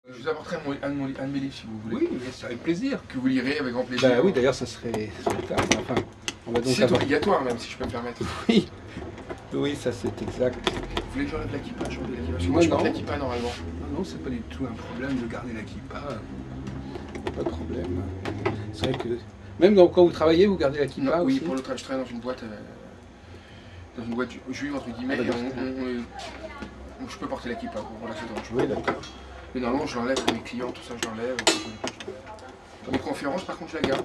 Je vous apporterai un de mes livres si vous voulez. Oui, mais c'est avec plaisir. Que vous lirez avec grand plaisir. Bah oui, d'ailleurs, ça serait tard. Enfin, on va donc c'est obligatoire même, si je peux me permettre. Oui, oui, ça c'est exact. Vous voulez que j'enlève la kippa? Je enlève la kippa. Parce que Moi, moi, je non. porte la kippa normalement. Non, c'est pas du tout un problème de garder la kippa. Pas de problème. C'est vrai que même quand vous travaillez, vous gardez la kippa non, aussi. Oui, pour le travail, je travaille dans une boîte juive entre guillemets. Je peux porter la kippa. Voilà, ça dérange pas. Oui, d'accord. Mais normalement, je l'enlève pour mes clients, tout ça, je l'enlève. Dans mes conférences, par contre, je la garde.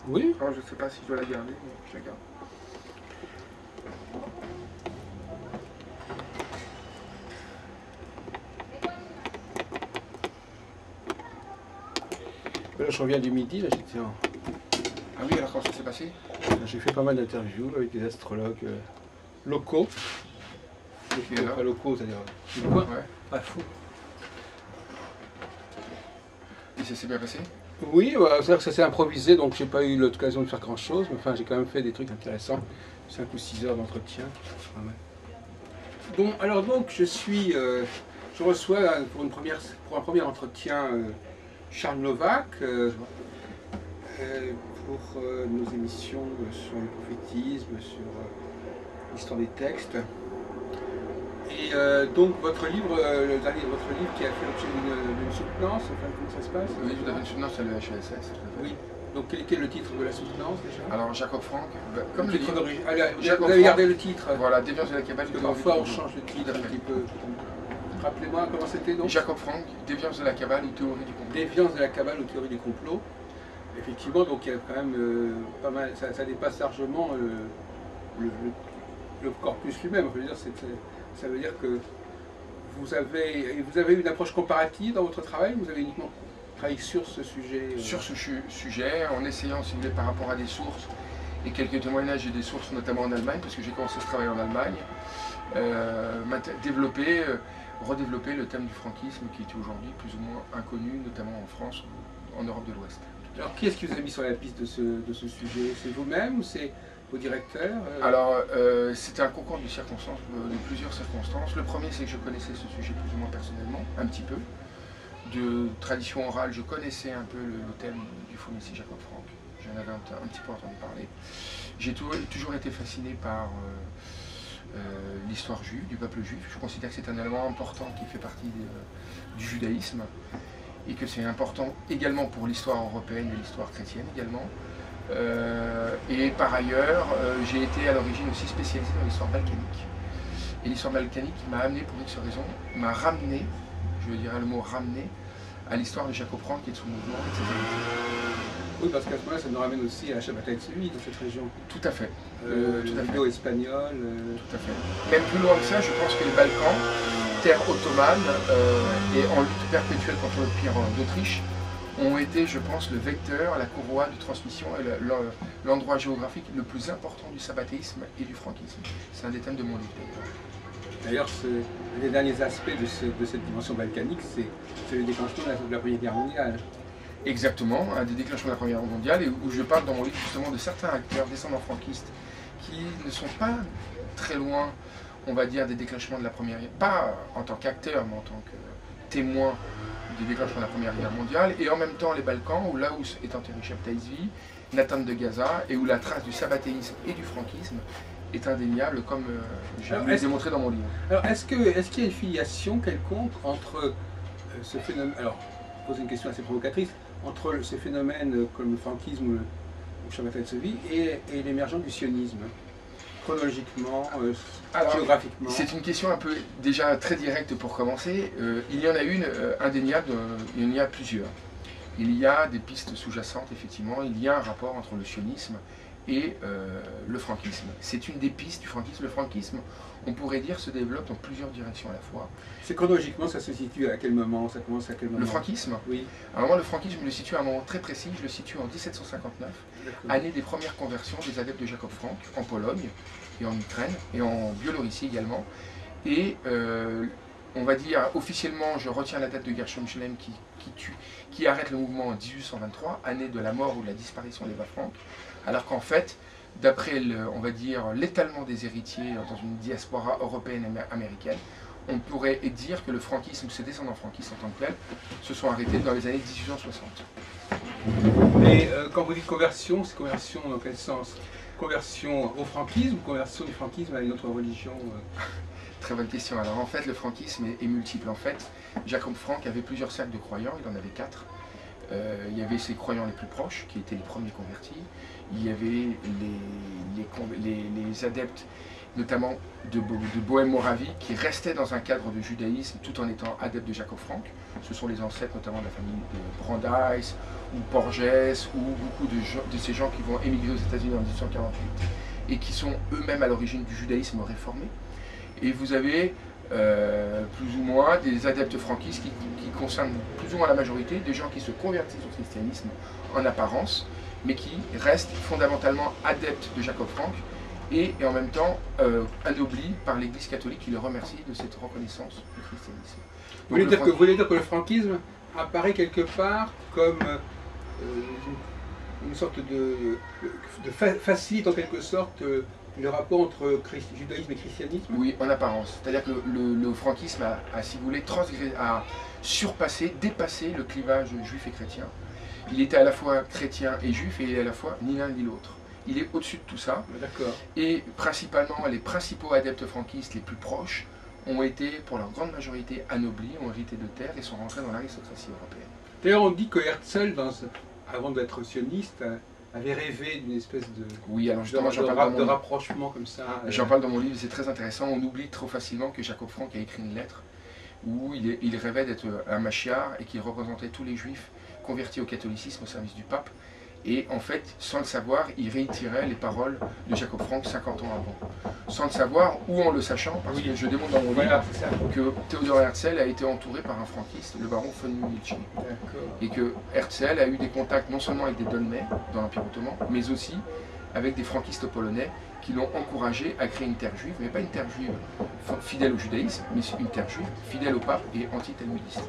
Oui. Alors, je sais pas si je dois la garder, mais je la garde. Là, je reviens du midi, là j'étais en... Ah oui, alors comment ça s'est passé? J'ai fait pas mal d'interviews avec des astrologues locaux. Pas locaux, c'est-à-dire du coin. Ouais. Pas fou. Et ça s'est bien passé? Oui, bah, c'est-à-dire que ça s'est improvisé, donc j'ai pas eu l'occasion de faire grand-chose, mais enfin j'ai quand même fait des trucs intéressants. 5 ou 6 heures d'entretien. Bon, alors donc je reçois pour un premier entretien Charles Novak pour nos émissions sur le prophétisme, sur l'histoire des textes. Et donc votre livre, le dernier de votre livre qui a fait l'objet d'une soutenance, enfin comment ça se passe? Oui, vous avez une soutenance à l'EHSS. Oui. Donc quel est le titre de la soutenance déjà? Alors Jacob Frank, comme le titre d'origine. Vous Jacob avez Frank, gardé le titre. Voilà, Déviance de la Kabbale. Parce que parfois on change le titre un petit peu. Rappelez-moi comment c'était donc? Jacob Frank, Déviance de la Kabbale ou théorie du complot. Déviance de la Kabbale ou théorie du complot. Effectivement, donc il y a quand même pas mal, ça dépasse largement le corpus lui-même. Ça veut dire que vous avez une approche comparative dans votre travail, vous avez uniquement travaillé sur ce sujet Sur ce sujet, en essayant, si vous voulez, par rapport à des sources et quelques témoignages et des sources, notamment en Allemagne, parce que j'ai commencé ce travail en Allemagne, redévelopper le thème du franquisme qui est aujourd'hui plus ou moins inconnu, notamment en France ou en Europe de l'Ouest. Alors, qui est-ce qui vous a mis sur la piste de ce sujet? C'est vous-même ou c'est vos directeurs? Alors, c'était un concours de circonstances, de plusieurs circonstances. Le premier, c'est que je connaissais ce sujet plus ou moins personnellement, un petit peu. De tradition orale, je connaissais un peu le thème du faux messie Jacob Frank. J'en avais un petit peu entendu parler. J'ai toujours été fasciné par l'histoire juive, du peuple juif. Je considère que c'est un élément important qui fait partie du judaïsme et que c'est important également pour l'histoire européenne et l'histoire chrétienne également. Et par ailleurs, j'ai été à l'origine aussi spécialisé dans l'histoire balkanique. Et l'histoire balkanique m'a amené, pour X raisons, m'a ramené, je dirais le mot ramener, à l'histoire de Jacob Frank et de son mouvement et de ses héritiers. Oui, parce qu'à ce moment-là, ça nous ramène aussi à la Shabbat Tzvi dans cette région. Tout à fait. Le espagnol. Tout à fait. Même plus loin que ça, je pense que les Balkans, terre ottomane et en lutte perpétuelle contre l'Empire d'Autriche, ont été, je pense, le vecteur, la courroie de transmission et l'endroit géographique le plus important du sabbatéisme et du franquisme. C'est un des thèmes de mon livre. D'ailleurs, un des derniers aspects de cette dimension balkanique, c'est le déclenchement de la Première Guerre mondiale. Exactement, un des déclenchements de la Première Guerre mondiale, et où je parle dans mon livre justement de certains acteurs descendants franquistes qui ne sont pas très loin, on va dire, des déclenchements de la Première Guerre, pas en tant qu'acteurs, mais en tant que témoins du déclenchement de la Première Guerre mondiale, et en même temps les Balkans, où là où est enterré Shabtai Tzvi, Nathan de Gaza, et où la trace du sabbatéisme et du franquisme est indéniable, comme j'ai démontré dans mon livre. Alors, est-ce qu'il y a une filiation quelconque entre ce phénomène, alors, je pose une question assez provocatrice, entre ces phénomènes comme le franquisme ou Shabbat Tzvi et l'émergence du sionisme, chronologiquement, géographiquement? C'est une question un peu déjà très directe pour commencer. Il y en a une indéniable, il y en a plusieurs. Il y a des pistes sous-jacentes, effectivement, il y a un rapport entre le sionisme et le franquisme. C'est une des pistes du franquisme. Le franquisme, on pourrait dire, se développe dans plusieurs directions à la fois. C'est chronologiquement, ça se situe à quel moment? Ça commence à quel moment? Le franquisme? Oui. Alors moi, le franquisme, je le situe à un moment très précis. Je le situe en 1759, année des premières conversions des adeptes de Jacob Frank, en Pologne et en Ukraine, et en Biélorussie également. Et on va dire, officiellement, je retiens la date de Gershom Schlem qui arrête le mouvement en 1823, année de la mort ou de la disparition d'Eva Frank, alors qu'en fait, d'après, on va dire, l'étalement des héritiers dans une diaspora européenne et américaine, on pourrait dire que le franquisme, ses descendants franquistes en tant que tels, se sont arrêtés dans les années 1860. Mais quand vous dites conversion, c'est conversion dans quel sens? Conversion au franquisme ou conversion du franquisme à une autre religion? Très bonne question. Alors en fait, le franquisme est multiple. En fait, Jacob Frank avait plusieurs cercles de croyants, il en avait 4. Il y avait ses croyants les plus proches, qui étaient les premiers convertis. Il y avait les adeptes, notamment de Bohême-Moravie, qui restaient dans un cadre de judaïsme tout en étant adeptes de Jacob Frank. Ce sont les ancêtres notamment de la famille de Brandeis ou Borges, ou beaucoup de ces gens qui vont émigrer aux États-Unis en 1848 et qui sont eux-mêmes à l'origine du judaïsme réformé. Et vous avez plus ou moins des adeptes franquistes qui concernent plus ou moins la majorité, des gens qui se convertissent au christianisme en apparence, mais qui restent fondamentalement adeptes de Jacob Frank et en même temps anoblis par l'Église catholique qui le remercie de cette reconnaissance du christianisme. Vous voulez dire que le franquisme apparaît quelque part comme une sorte de facilite en quelque sorte le rapport entre judaïsme et christianisme? Oui, en apparence. C'est-à-dire que le franquisme a, si vous voulez, surpassé, dépassé le clivage juif et chrétien. Il était à la fois chrétien et juif, et il est à la fois ni l'un ni l'autre. Il est au-dessus de tout ça. D'accord. Et principalement, les principaux adeptes franquistes les plus proches ont été, pour leur grande majorité, anoblis, ont hérité de terre et sont rentrés dans l'aristocratie européenne. D'ailleurs, on dit que Herzl, avant d'être sioniste, avait rêvé d'une espèce de rapprochement comme ça. J'en parle dans mon livre, c'est très intéressant. On oublie trop facilement que Jacob Frank a écrit une lettre où il rêvait d'être un Machiar et qu'il représentait tous les juifs convertis au catholicisme au service du pape. Et en fait, sans le savoir, il réitérait les paroles de Jacob Frank 50 ans avant. Sans le savoir ou en le sachant, parce que je démontre dans mon livre que Theodor Herzl a été entouré par un franquiste, le baron von Mühlhausen. Et que Herzl a eu des contacts non seulement avec des Dolmens dans l'Empire ottoman, mais aussi avec des franquistes polonais qui l'ont encouragé à créer une terre juive, mais pas une terre juive fidèle au judaïsme, mais une terre juive fidèle au pape et anti-talmudiste.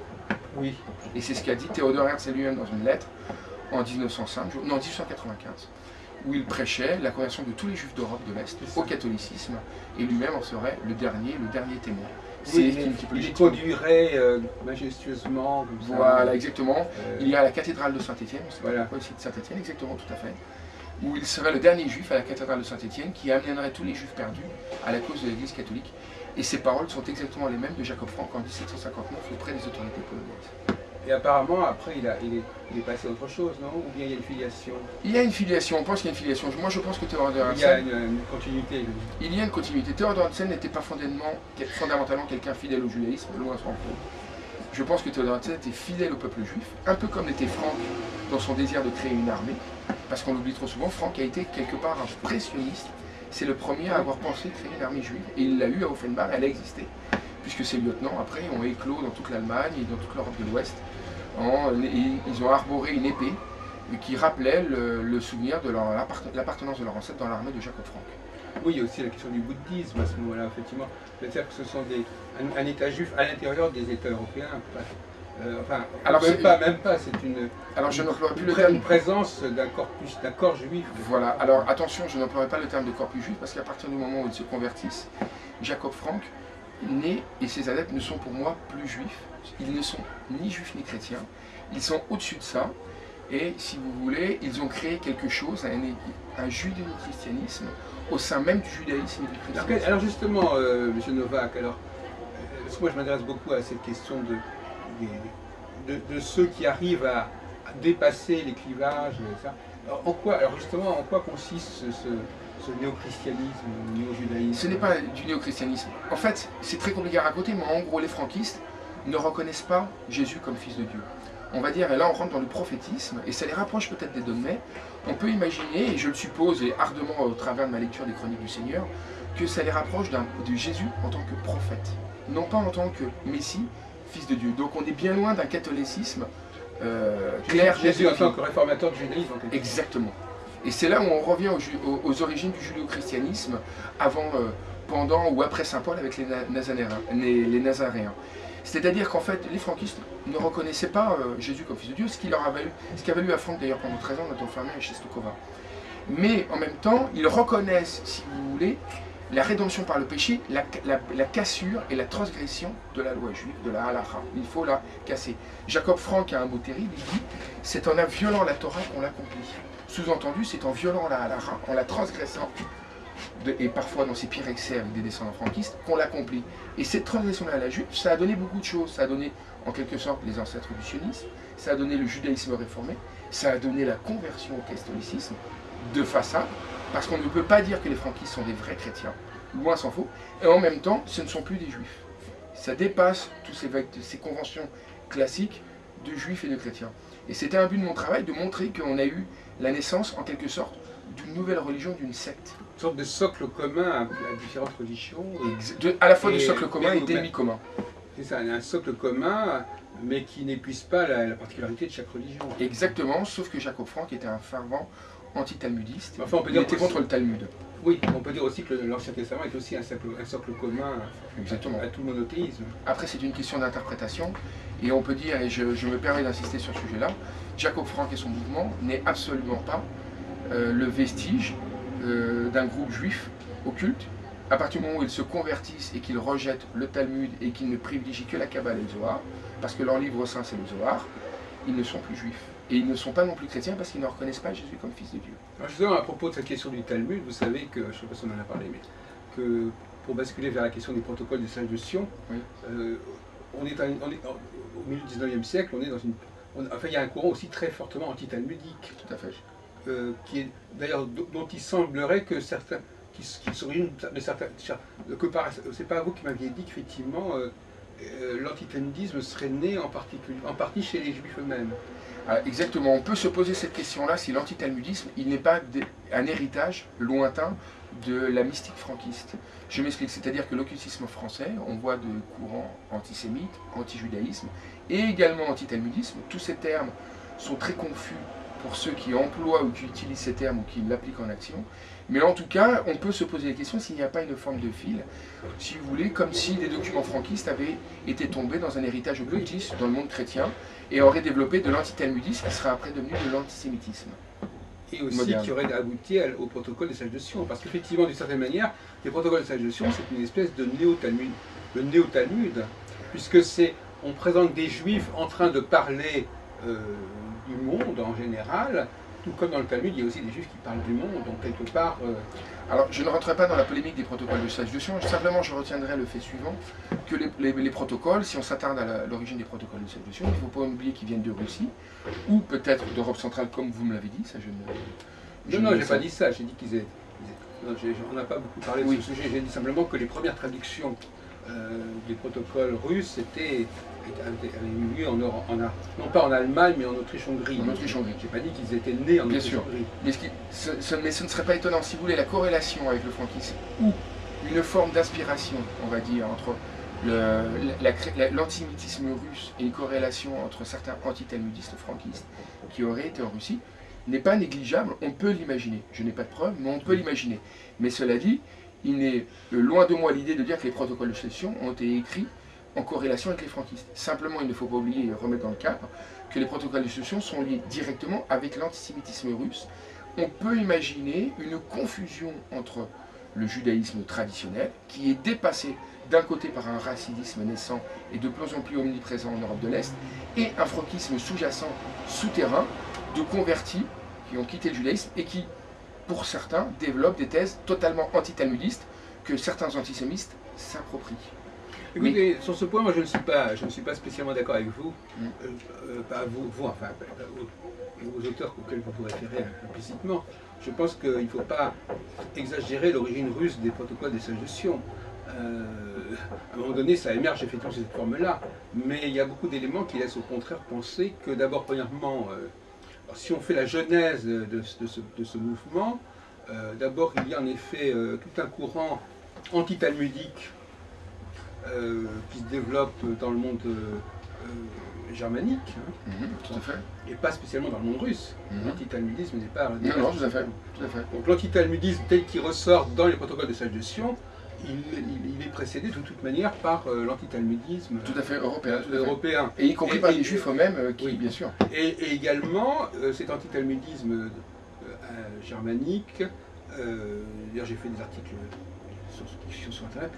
Oui. Et c'est ce qu'a dit Theodor Herzl lui-même dans une lettre en 1895, où il prêchait la conversion de tous les juifs d'Europe de l'Est au catholicisme, et lui-même en serait le dernier témoin. Oui, il les conduirait majestueusement. Comme ça. Voilà, exactement. Il y a la cathédrale de Saint-Étienne, on ne sait pas pourquoi ici de Saint-Étienne, exactement, tout à fait, où il serait le dernier juif à la cathédrale de Saint-Étienne qui amènerait tous les juifs perdus à la cause de l'Église catholique. Et ces paroles sont exactement les mêmes de Jacob Frank en 1759 auprès des autorités polonaises. Et apparemment, après, il est passé à autre chose, non? Ou bien il y a une filiation? Il y a une filiation, on pense qu'il y a une filiation. Moi, je pense que Theodor Herzl... Il y a une continuité. Il y a une continuité. Theodor Herzl n'était pas fondamentalement quelqu'un fidèle au judaïsme, loin s'en faut. Je pense que Theodor Herzl était fidèle au peuple juif, un peu comme l'était Frank dans son désir de créer une armée. Parce qu'on l'oublie trop souvent, Frank a été quelque part un pressionniste. C'est le premier à avoir pensé créer une armée juive. Et il l'a eu à Offenbach, elle a existé. Puisque ses lieutenants, après, ont éclos dans toute l'Allemagne et dans toute l'Europe de l'Ouest. Ils ont arboré une épée qui rappelait le souvenir de l'appartenance de leur ancêtre dans l'armée de Jacob Frank. Oui, il y a aussi la question du bouddhisme à ce moment-là, effectivement. C'est-à-dire que ce sont un État juif à l'intérieur des États européens. Alors, même pas, c'est une, alors, je n'emploierai plus le terme une présence d'un corps juif. Voilà, alors attention, je n'emploierai pas le terme de corpus juif parce qu'à partir du moment où ils se convertissent, Jacob Frank naît et ses adeptes ne sont pour moi plus juifs. Ils ne sont ni juifs ni chrétiens, ils sont au-dessus de ça, et si vous voulez, ils ont créé quelque chose, un judéo-christianisme, au sein même du judaïsme et du christianisme. Alors justement, M. Novak, parce que moi je m'intéresse beaucoup à cette question de ceux qui arrivent à dépasser les clivages, etc. Alors justement, en quoi consiste ce néo-christianisme, néo-judaïsme? Ce n'est pas du néo-christianisme. En fait, c'est très compliqué à raconter, mais en gros, les franquistes ne reconnaissent pas Jésus comme fils de Dieu. On va dire, et là on rentre dans le prophétisme, et ça les rapproche peut-être des Dolmens. On peut imaginer, et je le suppose, et ardemment au travers de ma lecture des Chroniques du Seigneur, que ça les rapproche de Jésus en tant que prophète, non pas en tant que Messie, fils de Dieu. Donc on est bien loin d'un catholicisme clair. Jésus en tant que réformateur du judaïsme. Exactement. Et c'est là où on revient aux origines du judéo-christianisme, avant, pendant ou après Saint Paul avec les Nazaréens. C'est-à-dire qu'en fait, les franquistes ne reconnaissaient pas Jésus comme fils de Dieu, ce qui avait valu à Franck d'ailleurs pendant 13 ans, notre enfermé à Czestochowa. Mais en même temps, ils reconnaissent, si vous voulez, la rédemption par le péché, la cassure et la transgression de la loi juive, de la halakha. Il faut la casser. Jacob Frank a un mot terrible, il dit « c'est en violant la Torah qu'on l'accomplit ». Sous-entendu, c'est en violant la halakha, en la transgressant, et parfois dans ses pires excès avec des descendants franquistes, qu'on l'accomplit. Et cette transgression de la juive, ça a donné beaucoup de choses. Ça a donné, en quelque sorte, les ancêtres du sionisme, ça a donné le judaïsme réformé, ça a donné la conversion au catholicisme, de façade, parce qu'on ne peut pas dire que les franquistes sont des vrais chrétiens, loin s'en faut, et en même temps, ce ne sont plus des juifs. Ça dépasse tous ces conventions classiques de juifs et de chrétiens. Et c'était un but de mon travail, de montrer qu'on a eu la naissance, en quelque sorte, d'une nouvelle religion, d'une secte. Une sorte de socle commun à différentes religions. À la fois de socle commun et d'ennemis communs. C'est ça, un socle commun, mais qui n'épuise pas la particularité de chaque religion. Exactement, sauf que Jacob Frank était un fervent anti-talmudiste. Enfin, il était contre le Talmud. Oui, on peut dire aussi que l'Ancien Testament est aussi un socle commun Exactement. À tout le monothéisme. Après, c'est une question d'interprétation, et on peut dire, et je me permets d'insister sur ce sujet-là, Jacob Frank et son mouvement n'est absolument pas le vestige d'un groupe juif occulte. À partir du moment où ils se convertissent et qu'ils rejettent le Talmud et qu'ils ne privilégient que la Kabbale et le Zohar, parce que leur livre saint c'est le Zohar, ils ne sont plus juifs. Et ils ne sont pas non plus chrétiens parce qu'ils ne reconnaissent pas Jésus comme fils de Dieu. Alors justement, à propos de cette question du Talmud, vous savez que, je ne sais pas si on en a parlé, mais que pour basculer vers la question des protocoles des sages de Sion, oui. On est au milieu du 19e siècle, on est dans enfin, il y a un courant aussi très fortement anti-talmudique. Tout à fait. Qui est d'ailleurs dont il semblerait que certains, qui s'originent de certains, c'est pas vous qui m'aviez dit qu'effectivement l'antitalmudisme serait né en partie chez les juifs eux-mêmes. Exactement, on peut se poser cette question-là si l'antitalmudisme, il n'est pas un héritage lointain de la mystique franquiste. Je m'explique, c'est-à-dire que l'occultisme français, on voit de courants antisémites, anti-judaïsme et également antitalmudisme. Tous ces termes sont très confus pour ceux qui emploient ou qui utilisent ces termes ou qui l'appliquent en action. Mais en tout cas, on peut se poser la question s'il n'y a pas une forme de fil, si vous voulez, comme si des documents franquistes avaient été tombés dans un héritage occultiste dans le monde chrétien et auraient développé de l'antitalmudisme qui serait après devenu de l'antisémitisme. Et aussi moderne. Qui aurait abouti au protocole des sages de Sion. Parce qu'effectivement, d'une certaine manière, les protocoles des sages de Sion, c'est une espèce de néo-Talmud. Le néo-Talmud, puisque on présente des juifs en train de parler du monde en général, tout comme dans le Talmud, il y a aussi des juifs qui parlent du monde, donc quelque part... Alors, je ne rentrerai pas dans la polémique des protocoles de sages de Sion, simplement je retiendrai le fait suivant, que les protocoles, si on s'attarde à l'origine des protocoles de sages de Sion, il ne faut pas oublier qu'ils viennent de Russie, ou peut-être d'Europe centrale, comme vous me l'avez dit, ça je ne... Non, je n'ai pas dit ça, j'ai dit qu'ils étaient... On n'a pas beaucoup parlé de ce sujet, j'ai dit simplement que les premières traductions des protocoles russes avaient eu lieu non pas en Allemagne, mais en Autriche-Hongrie. En Autriche-Hongrie. Je n'ai pas dit qu'ils étaient nés en Autriche-Hongrie. Mais ce ne serait pas étonnant, si vous voulez, la corrélation avec le franquisme, ou une forme d'inspiration, on va dire, entre l'antisémitisme russe et une corrélation entre certains antitalmudistes franquistes qui auraient été en Russie, n'est pas négligeable, on peut l'imaginer. Je n'ai pas de preuves, mais on peut l'imaginer. Mais cela dit, il n'est loin de moi l'idée de dire que les protocoles de Sion ont été écrits en corrélation avec les franquistes. Simplement, il ne faut pas oublier et remettre dans le cadre que les protocoles de Sion sont liés directement avec l'antisémitisme russe. On peut imaginer une confusion entre le judaïsme traditionnel, qui est dépassé d'un côté par un racisme naissant et de plus en plus omniprésent en Europe de l'Est, et un franquisme sous-jacent, souterrain, de convertis qui ont quitté le judaïsme et qui, pour certains, développent des thèses totalement antitalmudistes que certains antisémites s'approprient. Écoutez, sur ce point, moi je ne suis pas spécialement d'accord avec vous, enfin, aux auteurs auxquels vous vous référez implicitement. Je pense qu'il ne faut pas exagérer l'origine russe des protocoles des sages de Sion. À un moment donné, ça émerge effectivement sous cette forme-là, mais il y a beaucoup d'éléments qui laissent au contraire penser que d'abord, premièrement, si on fait la genèse de ce mouvement, d'abord il y a en effet tout un courant anti-talmudique qui se développe dans le monde germanique, tout à fait. Et pas spécialement dans le monde russe. L'antitalmudisme n'est pas... Non, tout à fait. Donc l'antitalmudisme tel qu'il ressort dans les protocoles des sages de Sion, il est précédé de toute manière par l'antitalmudisme tout à fait européen. européen. Et y compris par les juifs eux-mêmes, qui, bien sûr. Et également, cet antitalmudisme germanique, d'ailleurs j'ai fait des articles sur Internet,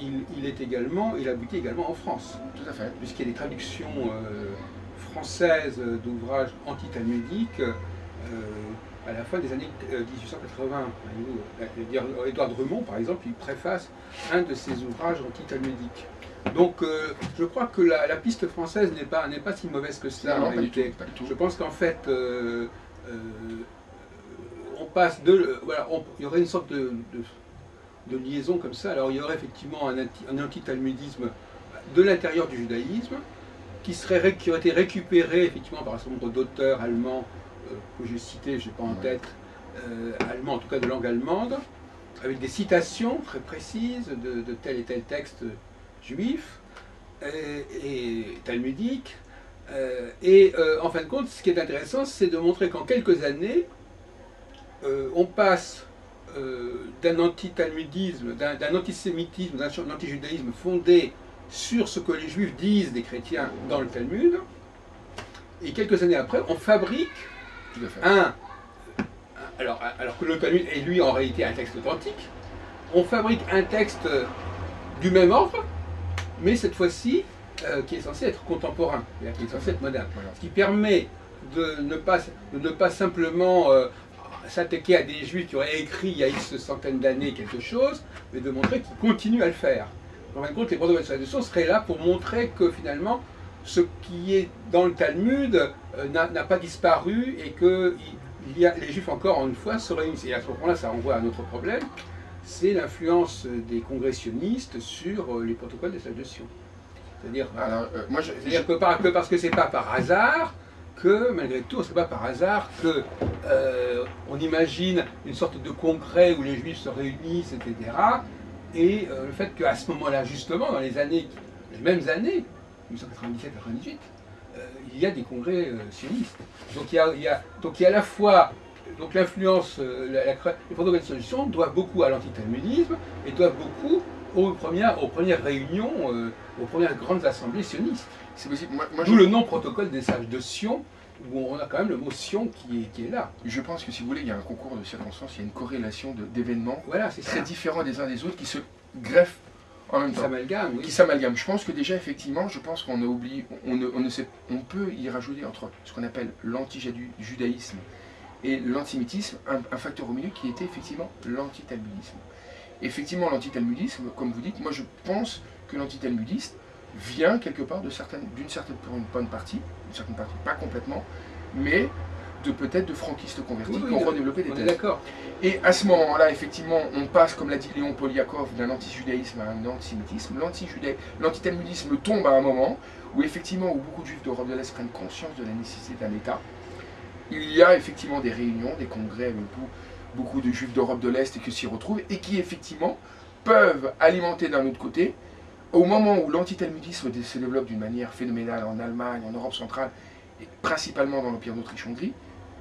il aboutit également en France. Tout à fait. Puisqu'il y a des traductions françaises d'ouvrages anti-talmudiques à la fin des années 1880. Édouard Drumont, par exemple, il préface un de ses ouvrages anti-talmudiques. Donc je crois que la piste française n'est pas si mauvaise que cela en réalité. Pas du tout. Je pense qu'en fait, on passe de... Voilà, il y aurait une sorte de liaison comme ça. Alors il y aurait effectivement un anti-talmudisme de l'intérieur du judaïsme qui aurait été récupéré effectivement par un certain nombre d'auteurs allemands que j'ai cités, je n'ai pas en tête, allemands en tout cas de langue allemande, avec des citations très précises de tel et tel texte juif et talmudique. En fin de compte, ce qui est intéressant, c'est de montrer qu'en quelques années, on passe d'un anti-talmudisme, d'un antisémitisme, d'un anti-judaïsme fondé sur ce que les juifs disent des chrétiens dans le Talmud, et quelques années après, on fabrique alors que le Talmud est lui en réalité un texte authentique, on fabrique un texte du même ordre, mais cette fois-ci qui est censé être contemporain, qui est censé être moderne. Voilà. Ce qui permet de ne pas simplement s'attaquer à des juifs qui auraient écrit il y a X centaines d'années quelque chose, mais de montrer qu'ils continuent à le faire. En fin de compte, les protocoles de traduction seraient là pour montrer que finalement, ce qui est dans le Talmud n'a pas disparu et que les juifs, encore une fois, se réunissent. Et à ce moment-là, ça renvoie à un autre problème, c'est l'influence des congressionnistes sur les protocoles des traductions. C'est-à-dire que parce que c'est pas par hasard que, malgré tout, c'est pas par hasard que on imagine une sorte de congrès où les juifs se réunissent, etc. Et le fait qu'à ce moment-là, justement, dans les mêmes années, 1997-98, il y a des congrès sionistes. Donc il y a à la fois l'influence, les protocoles de solution doivent beaucoup à l'antitalmudisme et doivent beaucoup aux premières réunions, aux premières grandes assemblées sionistes. C'est possible. D'où le nom protocole des sages de Sion, où on a quand même le mot Sion qui est là. Je pense que si vous voulez, il y a un concours de circonstances, il y a une corrélation d'événements très différents des uns des autres qui se greffent en même temps. Qui s'amalgament. Je pense que déjà, effectivement, qu'on a oublié, on peut y rajouter entre ce qu'on appelle l'anti-judaïsme et l'antisémitisme un facteur au milieu qui était effectivement l'antitalmudisme. Effectivement, l'antitalmudisme, comme vous dites, moi je pense que l'antitalmudiste vient quelque part pour une bonne partie, pas complètement, mais peut-être de franquistes convertis qui ont redéveloppé des thèses. D'accord. Et à ce moment-là, effectivement, on passe, comme l'a dit Léon Poliakov, d'un antijudaïsme à un antisémitisme. L'antitalmudisme tombe à un moment où effectivement, où beaucoup de juifs d'Europe de l'Est prennent conscience de la nécessité d'un État. Il y a effectivement des réunions, des congrès avec beaucoup de juifs d'Europe de l'Est qui s'y retrouvent et qui effectivement peuvent alimenter d'un autre côté, au moment où l'antitalmudisme se développe d'une manière phénoménale en Allemagne, en Europe centrale, et principalement dans l'Empire d'Autriche-Hongrie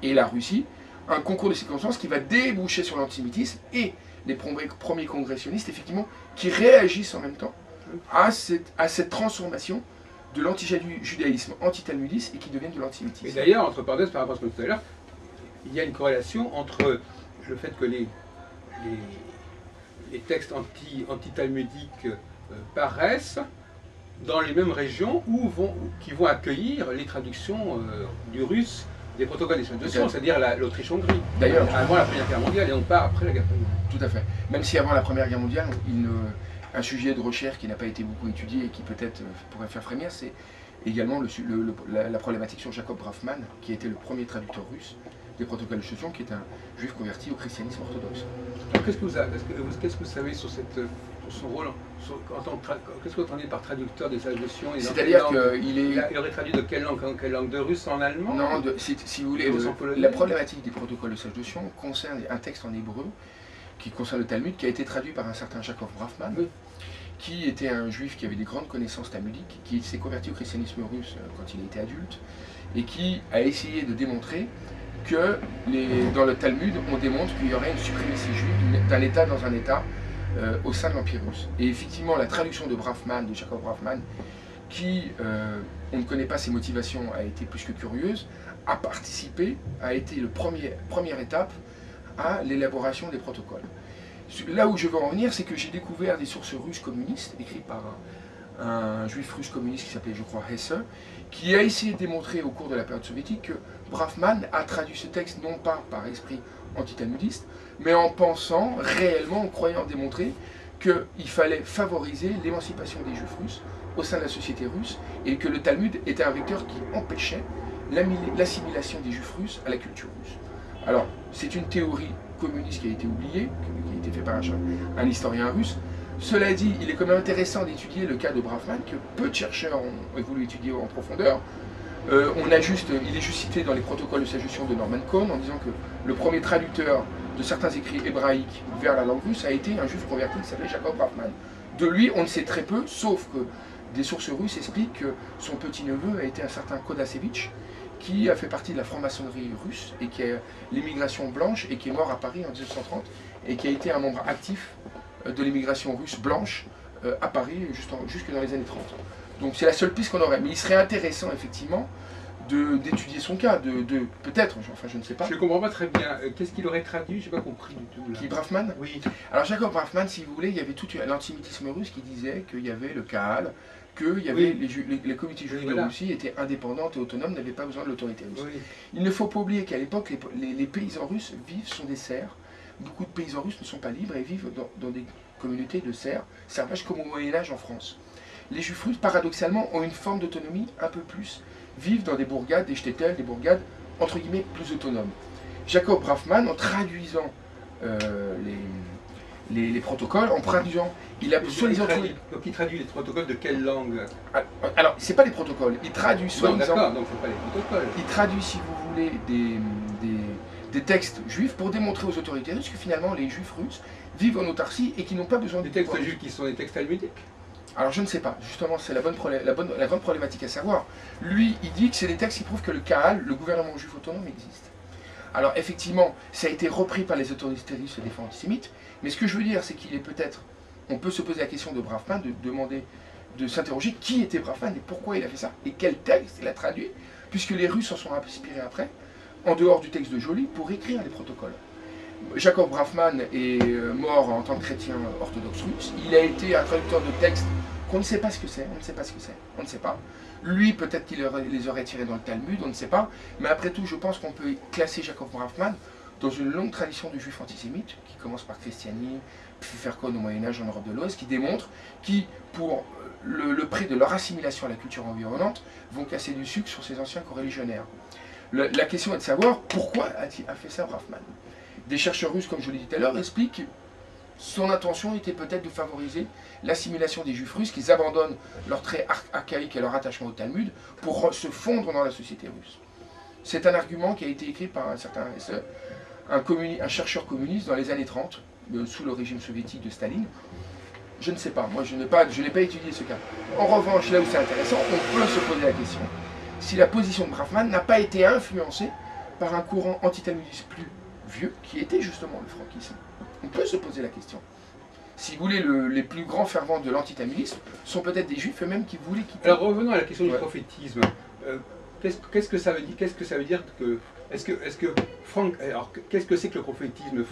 et la Russie, un concours de circonstances qui va déboucher sur l'antisémitisme et les premiers congressionnistes, effectivement, qui réagissent en même temps à cette transformation de l'antijudaïsme antitalmudiste et qui deviennent de l'antisémitisme. Et d'ailleurs, entre parenthèses, par rapport à ce que tout à l'heure, il y a une corrélation entre le fait que les textes anti-talmudiques paraissent dans les mêmes régions qui vont accueillir les traductions du russe des protocoles des traductions, c'est-à-dire l'Autriche-Hongrie. D'ailleurs, avant la Première Guerre mondiale et non pas après la Guerre mondiale. Tout à fait. Même si avant la Première Guerre mondiale, un sujet de recherche qui n'a pas été beaucoup étudié et qui peut-être pourrait faire frémir, c'est également la problématique sur Jacob Brafman, qui a été le premier traducteur russe des protocoles de traduction, qui est un juif converti au christianisme orthodoxe. Qu'est-ce que vous savez sur son rôle qu'est-ce que vous entendez par traducteur des sages de Sion? C'est-à-dire qu'il aurait traduit de quelle langue? De russe en allemand? Non, si vous voulez, la problématique des protocoles de sages de Sion concerne un texte en hébreu qui concerne le Talmud, qui a été traduit par un certain Jacob Brafman, qui était un juif qui avait des grandes connaissances talmudiques, qui s'est converti au christianisme russe quand il était adulte, et qui a essayé de démontrer que dans le Talmud, on démontre qu'il y aurait une suprématie juive d'un État dans un État au sein de l'Empire russe. Et effectivement, la traduction de Jacob Brafman, qui, on ne connaît pas ses motivations, a été plus que curieuse, a été la première étape à l'élaboration des protocoles. Là où je veux en venir, c'est que j'ai découvert des sources russes communistes, écrites par un juif russe communiste qui s'appelait, je crois, Hesse, qui a essayé de démontrer au cours de la période soviétique que Brafman a traduit ce texte non pas par esprit antitalmudiste, mais en pensant réellement, en croyant démontrer qu'il fallait favoriser l'émancipation des juifs russes au sein de la société russe et que le Talmud était un vecteur qui empêchait l'assimilation des juifs russes à la culture russe. Alors, c'est une théorie communiste qui a été oubliée, qui a été faite par un historien russe. Cela dit, il est quand même intéressant d'étudier le cas de Brafman, que peu de chercheurs ont voulu étudier en profondeur. Il est juste cité dans les protocoles de suggestion de Norman Cohn en disant que le premier traducteur de certains écrits hébraïques vers la langue russe a été un juif converti qui s'appelait Jacob Brafman. De lui, on ne sait très peu, sauf que des sources russes expliquent que son petit-neveu a été un certain Kodasevitch, qui a fait partie de la franc-maçonnerie russe, et qui est l'immigration blanche, et qui est mort à Paris en 1930, et qui a été un membre actif de l'immigration russe blanche à Paris jusque dans les années 30. Donc c'est la seule piste qu'on aurait. Mais il serait intéressant, effectivement, d'étudier son cas, peut-être, enfin je ne sais pas. Je ne comprends pas très bien. Qu'est-ce qu'il aurait traduit? Je n'ai pas compris du tout. Là. Qui, Brafman? Oui. Alors Jacob Brafman, si vous voulez, il y avait tout l'antisémitisme russe qui disait qu'il y avait le Kaal, qu'il y avait les communautés juives de Russie étaient indépendantes et autonomes, n'avaient pas besoin de l'autorité russe. Oui. Il ne faut pas oublier qu'à l'époque, les paysans russes sont des serfs. Beaucoup de paysans russes ne sont pas libres et vivent dans des communautés de servage comme au Moyen-Âge en France. Les juifs russes, paradoxalement, ont une forme d'autonomie un peu plus, vivent dans des bourgades, des shtetl, des bourgades, entre guillemets, plus autonomes. Jacob Brafman, en traduisant les protocoles, en traduisant, il a soi-disant trouvé... Donc il traduit les protocoles de quelle langue? Alors, c'est pas les protocoles, il traduit soi-disant... D'accord, donc c'est pas les protocoles. Il traduit, si vous voulez, des textes juifs pour démontrer aux autorités russes que finalement les juifs russes vivent en autarcie et qui n'ont pas besoin de... Des textes juifs qui sont des textes talmudiques? Alors je ne sais pas, justement c'est la grande problématique à savoir. Lui, il dit que c'est des textes qui prouvent que le Kaal, le gouvernement juif autonome, existe. Alors effectivement, ça a été repris par les autorités russes et des fois antisémites, mais ce que je veux dire, c'est qu'il est peut-être... On peut se poser la question de Brafman, de s'interroger qui était Brafman et pourquoi il a fait ça, et quel texte il a traduit, puisque les Russes en sont inspirés après, en dehors du texte de Joly, pour écrire les protocoles. Jacob Brafman est mort en tant que chrétien orthodoxe russe. Il a été un traducteur de textes qu'on ne sait pas ce que c'est, on ne sait pas ce que c'est, on ne sait pas. Lui, peut-être qu'il les aurait tirés dans le Talmud, on ne sait pas. Mais après tout, je pense qu'on peut classer Jacob Brafman dans une longue tradition de juifs antisémites, qui commence par Christiani, puis Ferkon au Moyen-Âge en Europe de l'Ouest, qui démontre qui, pour le prix de leur assimilation à la culture environnante, vont casser du sucre sur ces anciens coreligionnaires. La question est de savoir pourquoi a fait ça Brafman. Des chercheurs russes, comme je l'ai dit tout à l'heure, expliquent que son intention était peut-être de favoriser l'assimilation des juifs russes, qu'ils abandonnent leurs traits archaïques et leur attachement au Talmud pour se fondre dans la société russe. C'est un argument qui a été écrit par un certain un chercheur communiste dans les années 30, sous le régime soviétique de Staline. Je ne sais pas, moi je n'ai pas étudié ce cas. En revanche, là où c'est intéressant, on peut se poser la question si la position de Brafman n'a pas été influencée par un courant antitalmudiste plus vieux, qui était justement le franquisme. On peut se poser la question. Si vous voulez, les plus grands fervents de l'antitalmudisme sont peut-être des juifs eux-mêmes qui voulaient quitter. Alors revenons à la question du prophétisme. Qu'est-ce que ça veut dire? Qu'est-ce que ça veut dire que qu'est-ce que c'est que le prophétisme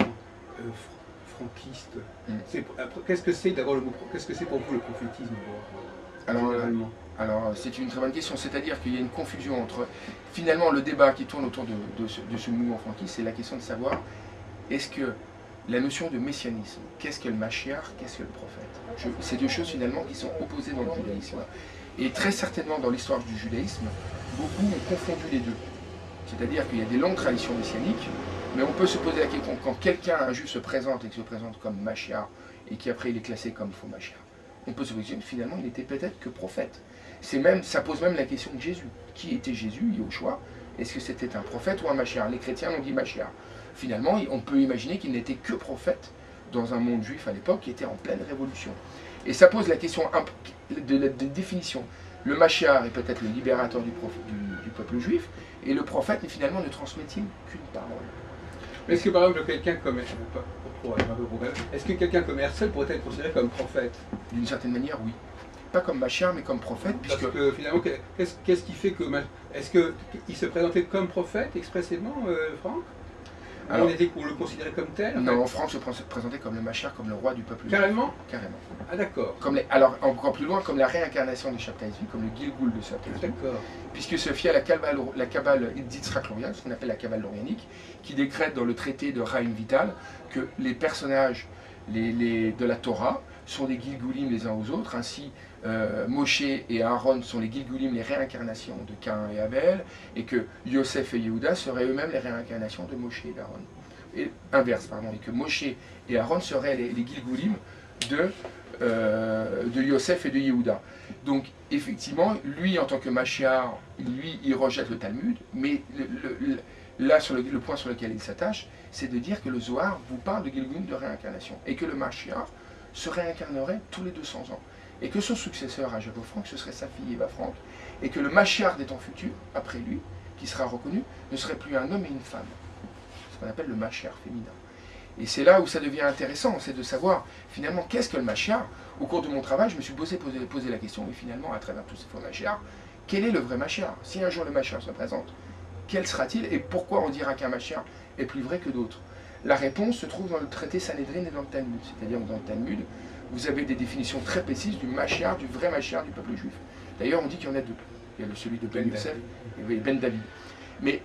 franquiste? Qu'est-ce que c'est d'abord le mot? Qu'est-ce que c'est pour vous le prophétisme? Alors c'est une très bonne question, c'est-à-dire qu'il y a une confusion entre finalement le débat qui tourne autour de ce mouvement franquiste, c'est la question de savoir est-ce que la notion de messianisme, qu'est-ce que le Mashiach, qu'est-ce que le prophète? C'est deux choses finalement qui sont opposées dans le judaïsme. Et très certainement dans l'histoire du judaïsme, beaucoup ont confondu les deux. C'est-à-dire qu'il y a des longues traditions messianiques, mais on peut se poser la question quand quelqu'un, un juif, se présente et qui se présente comme Mashiach, et qui après il est classé comme faux Mashiach, on peut se poser finalement il n'était peut-être que prophète. Ça pose même la question de Jésus. Qui était Jésus, Yahushua? Est-ce que c'était un prophète ou un Mashiach? Les chrétiens ont dit Mashiach. Finalement, on peut imaginer qu'il n'était que prophète dans un monde juif à l'époque qui était en pleine révolution. Et ça pose la question de définition. Le Mashiach est peut-être le libérateur du peuple juif, et le prophète finalement ne transmet-il qu'une parole. Est-ce que par exemple quelqu'un comme Herzl pourrait être considéré comme prophète? D'une certaine manière, oui. Pas comme Mashiach, mais comme prophète. Parce que finalement, qu'est-ce qui fait que... Est-ce qu'il se présentait comme prophète expressément, Franck? Alors, on le considérait comme tel? Non, Franck se présentait comme le Mashiach, comme le roi du peuple juif. Carrément? Carrément. Ah d'accord. Alors, encore plus loin, comme la réincarnation de Shabtai Tzvi, comme le Gilgul de Shabtai Tzvi. D'accord. Puisque se fie à la Kabbale d'Yitzhak Lorian, ce qu'on appelle la Kabbale lorianique, qui décrète dans le traité de Chaim Vital que les personnages de la Torah sont des Gilgulim les uns aux autres, ainsi Moshe et Aaron sont les Gilgulim, les réincarnations de Caïn et Abel, et que Yosef et Yehuda seraient eux-mêmes les réincarnations de Moshe et d'Aaron. Et inverse, pardon, et que Moshe et Aaron seraient les Gilgulim de Yosef et de Yehuda. Donc, effectivement, lui, en tant que Mashiach, lui, il rejette le Talmud, mais là, le point sur lequel il s'attache, c'est de dire que le Zohar vous parle de Gilgulim, de réincarnation, et que le Mashiach se réincarnerait tous les 200 ans, et que son successeur à Jacob Frank, ce serait sa fille Eva Frank, et que le Mashiach des temps futurs, après lui, qui sera reconnu, ne serait plus un homme et une femme, ce qu'on appelle le Mashiach féminin. Et c'est là où ça devient intéressant, c'est de savoir finalement qu'est-ce que le Mashiach. Au cours de mon travail, je me suis posé la question, mais finalement, à travers tous ces faux Mashiach, quel est le vrai Mashiach? Si un jour le Mashiach se présente, quel sera-t-il et pourquoi on dira qu'un Mashiach est plus vrai que d'autres? La réponse se trouve dans le traité Sanhédrin et dans le Talmud. C'est-à-dire dans le Talmud, vous avez des définitions très précises du Mashiach, du vrai Mashiach du peuple juif. D'ailleurs, on dit qu'il y en a deux. Il y a celui de Ben Youssef et Ben David. Mais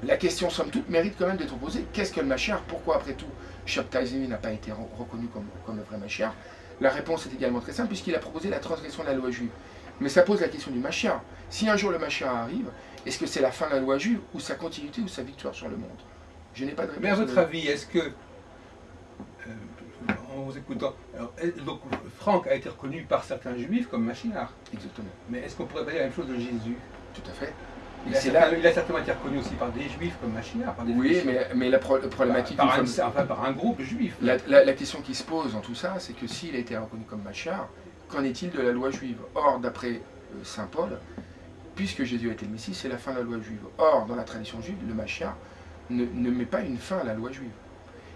la question, somme toute, mérite quand même d'être posée. Qu'est-ce que le Mashiach? Pourquoi, après tout, Shabtai Tzvi n'a pas été reconnu comme le vrai Mashiach? La réponse est également très simple, puisqu'il a proposé la transgression de la loi juive. Mais ça pose la question du Mashiach. Si un jour le Mashiach arrive, est-ce que c'est la fin de la loi juive, ou sa continuité, ou sa victoire sur le monde? Je n'ai pas de réponse. Mais à votre avis, est-ce que, en vous écoutant, alors, donc Franck a été reconnu par certains juifs comme Mashiach. Exactement. Mais est-ce qu'on pourrait pas dire la même chose de Jésus? Tout à fait. Il a certainement été reconnu aussi par des juifs comme Mashiach. Oui, mais la problématique... Par un groupe juif. La question qui se pose dans tout ça, c'est que s'il a été reconnu comme Mashiach, qu'en est-il de la loi juive? Or, d'après saint Paul, puisque Jésus a été le Messie, c'est la fin de la loi juive. Or, dans la tradition juive, le Mashiach ne met pas une fin à la loi juive.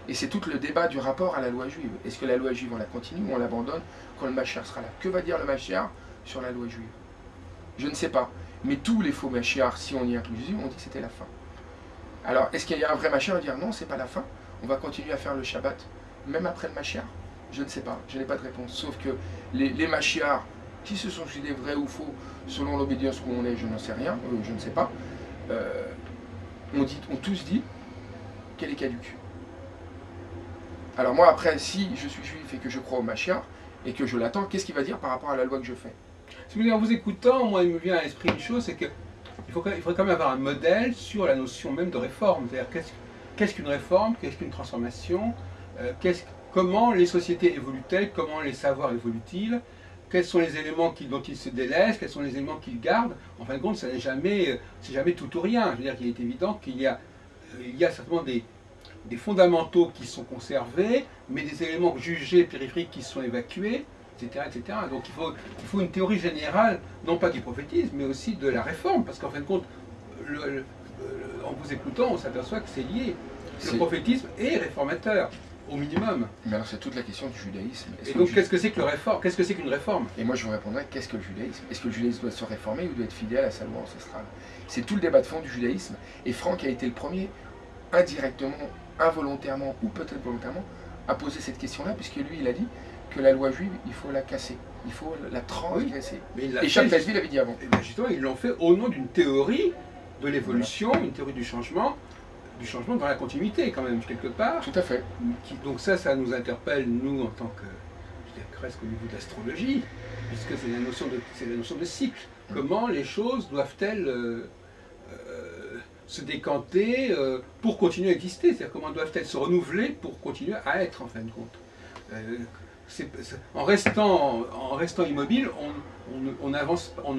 Et c'est tout le débat du rapport à la loi juive. Est-ce que la loi juive, on la continue ou on l'abandonne quand le Mashiach sera là? Que va dire le Mashiach sur la loi juive? Je ne sais pas. Mais tous les faux Mashiach, si on y inclut Jésus, on dit que c'était la fin. Alors, est-ce qu'il y a un vrai Mashiach? On va dire non, c'est pas la fin. On va continuer à faire le Shabbat, même après le Mashiach. Je ne sais pas. Je n'ai pas de réponse. Sauf que les Mashiach, qui se sont suicidés vrais ou faux, selon l'obédience où on est, je n'en sais rien, je ne sais pas. On tous dit qu'elle est caduque. Alors moi, après, si je suis juif et que je crois au Mashiach, et que je l'attends, qu'est-ce qu'il va dire par rapport à la loi que je fais? Si vous voulez, en vous écoutant, moi, il me vient à l'esprit une chose, c'est qu'il faudrait quand même avoir un modèle sur la notion même de réforme. C'est-à-dire, qu'est-ce qu'une réforme? Qu'est-ce qu'une transformation? Comment les sociétés évoluent-elles? Comment les savoirs évoluent-ils? Quels sont les éléments dont ils se délaissent? Quels sont les éléments qu'ils gardent? En fin de compte, c'est jamais tout ou rien. Je veux dire qu'il est évident qu'il y a certainement des fondamentaux qui sont conservés, mais des éléments jugés périphériques qui sont évacués, etc. etc. Donc il faut une théorie générale, non pas du prophétisme, mais aussi de la réforme, parce qu'en fin de compte, en vous écoutant, on s'aperçoit que c'est lié. Le prophétisme est réformateur, au minimum. Mais alors c'est toute la question du judaïsme. Et donc qu'est-ce que c'est qu'une réforme? Et moi je vous répondrai, qu'est-ce que le judaïsme? Est-ce que le judaïsme doit se réformer ou doit être fidèle à sa loi ancestrale? C'est tout le débat de fond du judaïsme. Et Franck a été le premier, indirectement, involontairement ou peut-être volontairement, à poser cette question-là, puisque lui il a dit que la loi juive, il faut la casser, il faut la transgresser. Oui, et Shabtai Tzvi l'avait dit avant. Et bien justement, ils l'ont fait au nom d'une théorie de l'évolution, une théorie du changement dans la continuité quand même, quelque part. Tout à fait. Donc ça nous interpelle, nous, en tant que, je dirais presque au niveau de l'astrologie, puisque c'est la notion de cycle. Comment les choses doivent-elles se décanter pour continuer à exister? C'est-à-dire comment doivent-elles se renouveler pour continuer à être, en fin de compte. En restant immobile, on avance, on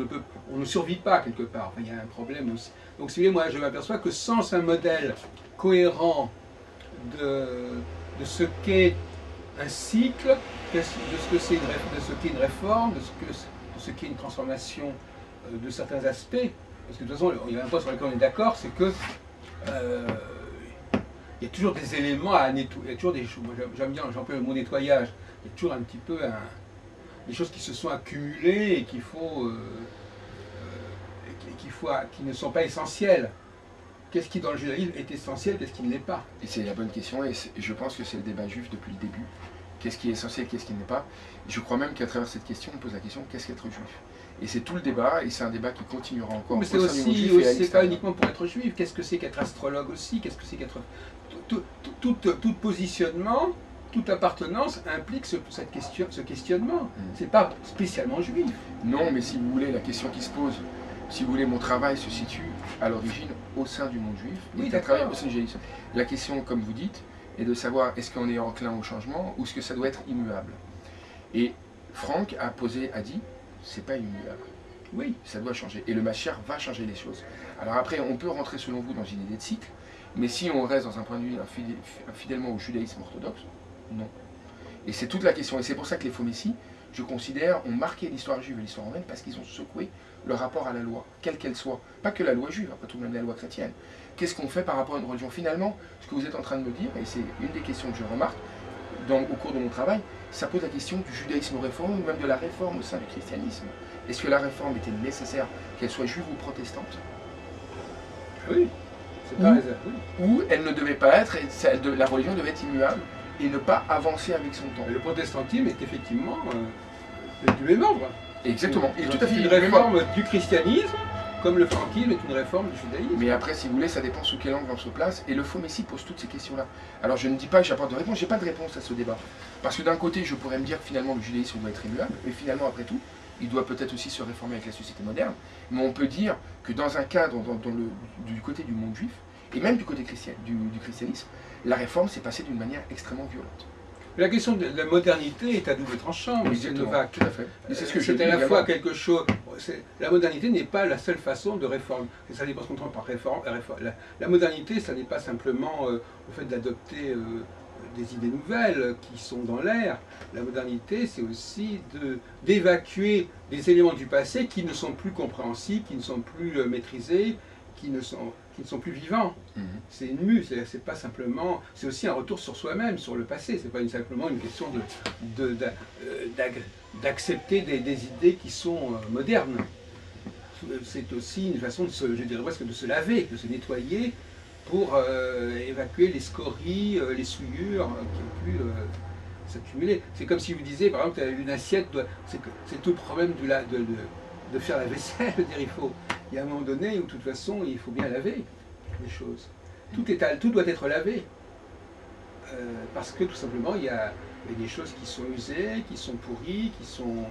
ne survit pas quelque part. Enfin, il y a un problème aussi. Donc, si vous voulez, moi, je m'aperçois que sans un modèle cohérent de ce qu'est un cycle, de ce qu'est une réforme, de ce qu'est une transformation de certains aspects, parce que de toute façon, il y a un point sur lequel on est d'accord, c'est que il y a toujours des éléments à nettoyer, il y a toujours des choses, moi j'aime bien, j'emploie le mot nettoyage, il y a toujours un petit peu des choses qui se sont accumulées et qui ne sont pas essentielles. qu'est-ce qui dans le judaïsme est essentiel, qu'est-ce qui ne l'est pas? Et c'est la bonne question, et je pense que c'est le débat juif depuis le début. Qu'est-ce qui est essentiel, qu'est-ce qui n'est pas? Je crois même qu'à travers cette question, on pose la question, qu'est-ce qu'être juif? Et c'est tout le débat, et c'est un débat qui continuera encore. Mais c'est aussi, c'est pas uniquement pour être juif, qu'est-ce que c'est qu'être astrologue aussi? Qu'est-ce que c'est qu'être... Tout positionnement, toute appartenance implique ce questionnement. C'est pas spécialement juif. Non, mais si vous voulez, la question qui se pose, si vous voulez, mon travail se situe à l'origine au sein du monde juif. Oui, d'accord. La question, comme vous dites, est de savoir est-ce qu'on est enclin au changement ou est-ce que ça doit être immuable. Et Franck a dit, c'est pas immuable. Oui, ça doit changer. Et le Mashiach va changer les choses. Alors après, on peut rentrer selon vous dans une idée de cycle, mais si on reste dans un point de vue fidèlement au judaïsme orthodoxe, non. Et c'est toute la question. Et c'est pour ça que les faux messies, je considère, ont marqué l'histoire juive et l'histoire romaine parce qu'ils ont secoué le rapport à la loi, quelle qu'elle soit. Pas que la loi juive, après tout, même la loi chrétienne. Qu'est-ce qu'on fait par rapport à une religion? Finalement, ce que vous êtes en train de me dire, et c'est une des questions que je remarque au cours de mon travail, ça pose la question du judaïsme réformé ou même de la réforme au sein du christianisme. Est-ce que la réforme était nécessaire, qu'elle soit juive ou protestante? Oui. Ou elle ne devait pas être, la religion devait être immuable et ne pas avancer avec son temps. Et le protestantisme est effectivement du même ordre. Exactement. Et tout à fait une réforme du christianisme, comme le franquisme est une réforme du judaïsme. Mais après, si vous voulez, ça dépend sous quel angle on se place. Et le faux messie pose toutes ces questions-là. Alors je ne dis pas que j'apporte de réponse, j'ai pas de réponse à ce débat. Parce que d'un côté, je pourrais me dire que finalement le judaïsme doit être immuable, mais finalement, après tout, il doit peut-être aussi se réformer avec la société moderne. Mais on peut dire que dans un cadre, du côté du monde juif, et même du côté du christianisme, la réforme s'est passée d'une manière extrêmement violente. La question de la modernité est à double tranchant, M. Novak. Tout à fait. C'est à la fois quelque chose... La modernité n'est pas la seule façon de réformer. Ça dépend ce qu'on entend par réforme. La modernité, ça n'est pas simplement le fait d'adopter des idées nouvelles qui sont dans l'air. La modernité, c'est aussi d'évacuer des éléments du passé qui ne sont plus compréhensibles, qui ne sont plus maîtrisés, qui ne sont plus vivants. C'est une mue, c'est pas simplement... C'est aussi un retour sur soi-même, sur le passé. C'est pas simplement une question d'accepter des idées qui sont modernes. C'est aussi une façon, je dirais presque, de se laver, de se nettoyer pour évacuer les scories, les souillures qui ont pu s'accumuler. C'est comme si vous disiez, par exemple, une assiette, c'est tout le problème de faire la vaisselle. Il y a un moment donné où, de toute façon, il faut bien laver les choses. Tout doit être lavé. Parce que, tout simplement, il y a des choses qui sont usées, qui sont pourries, qui sont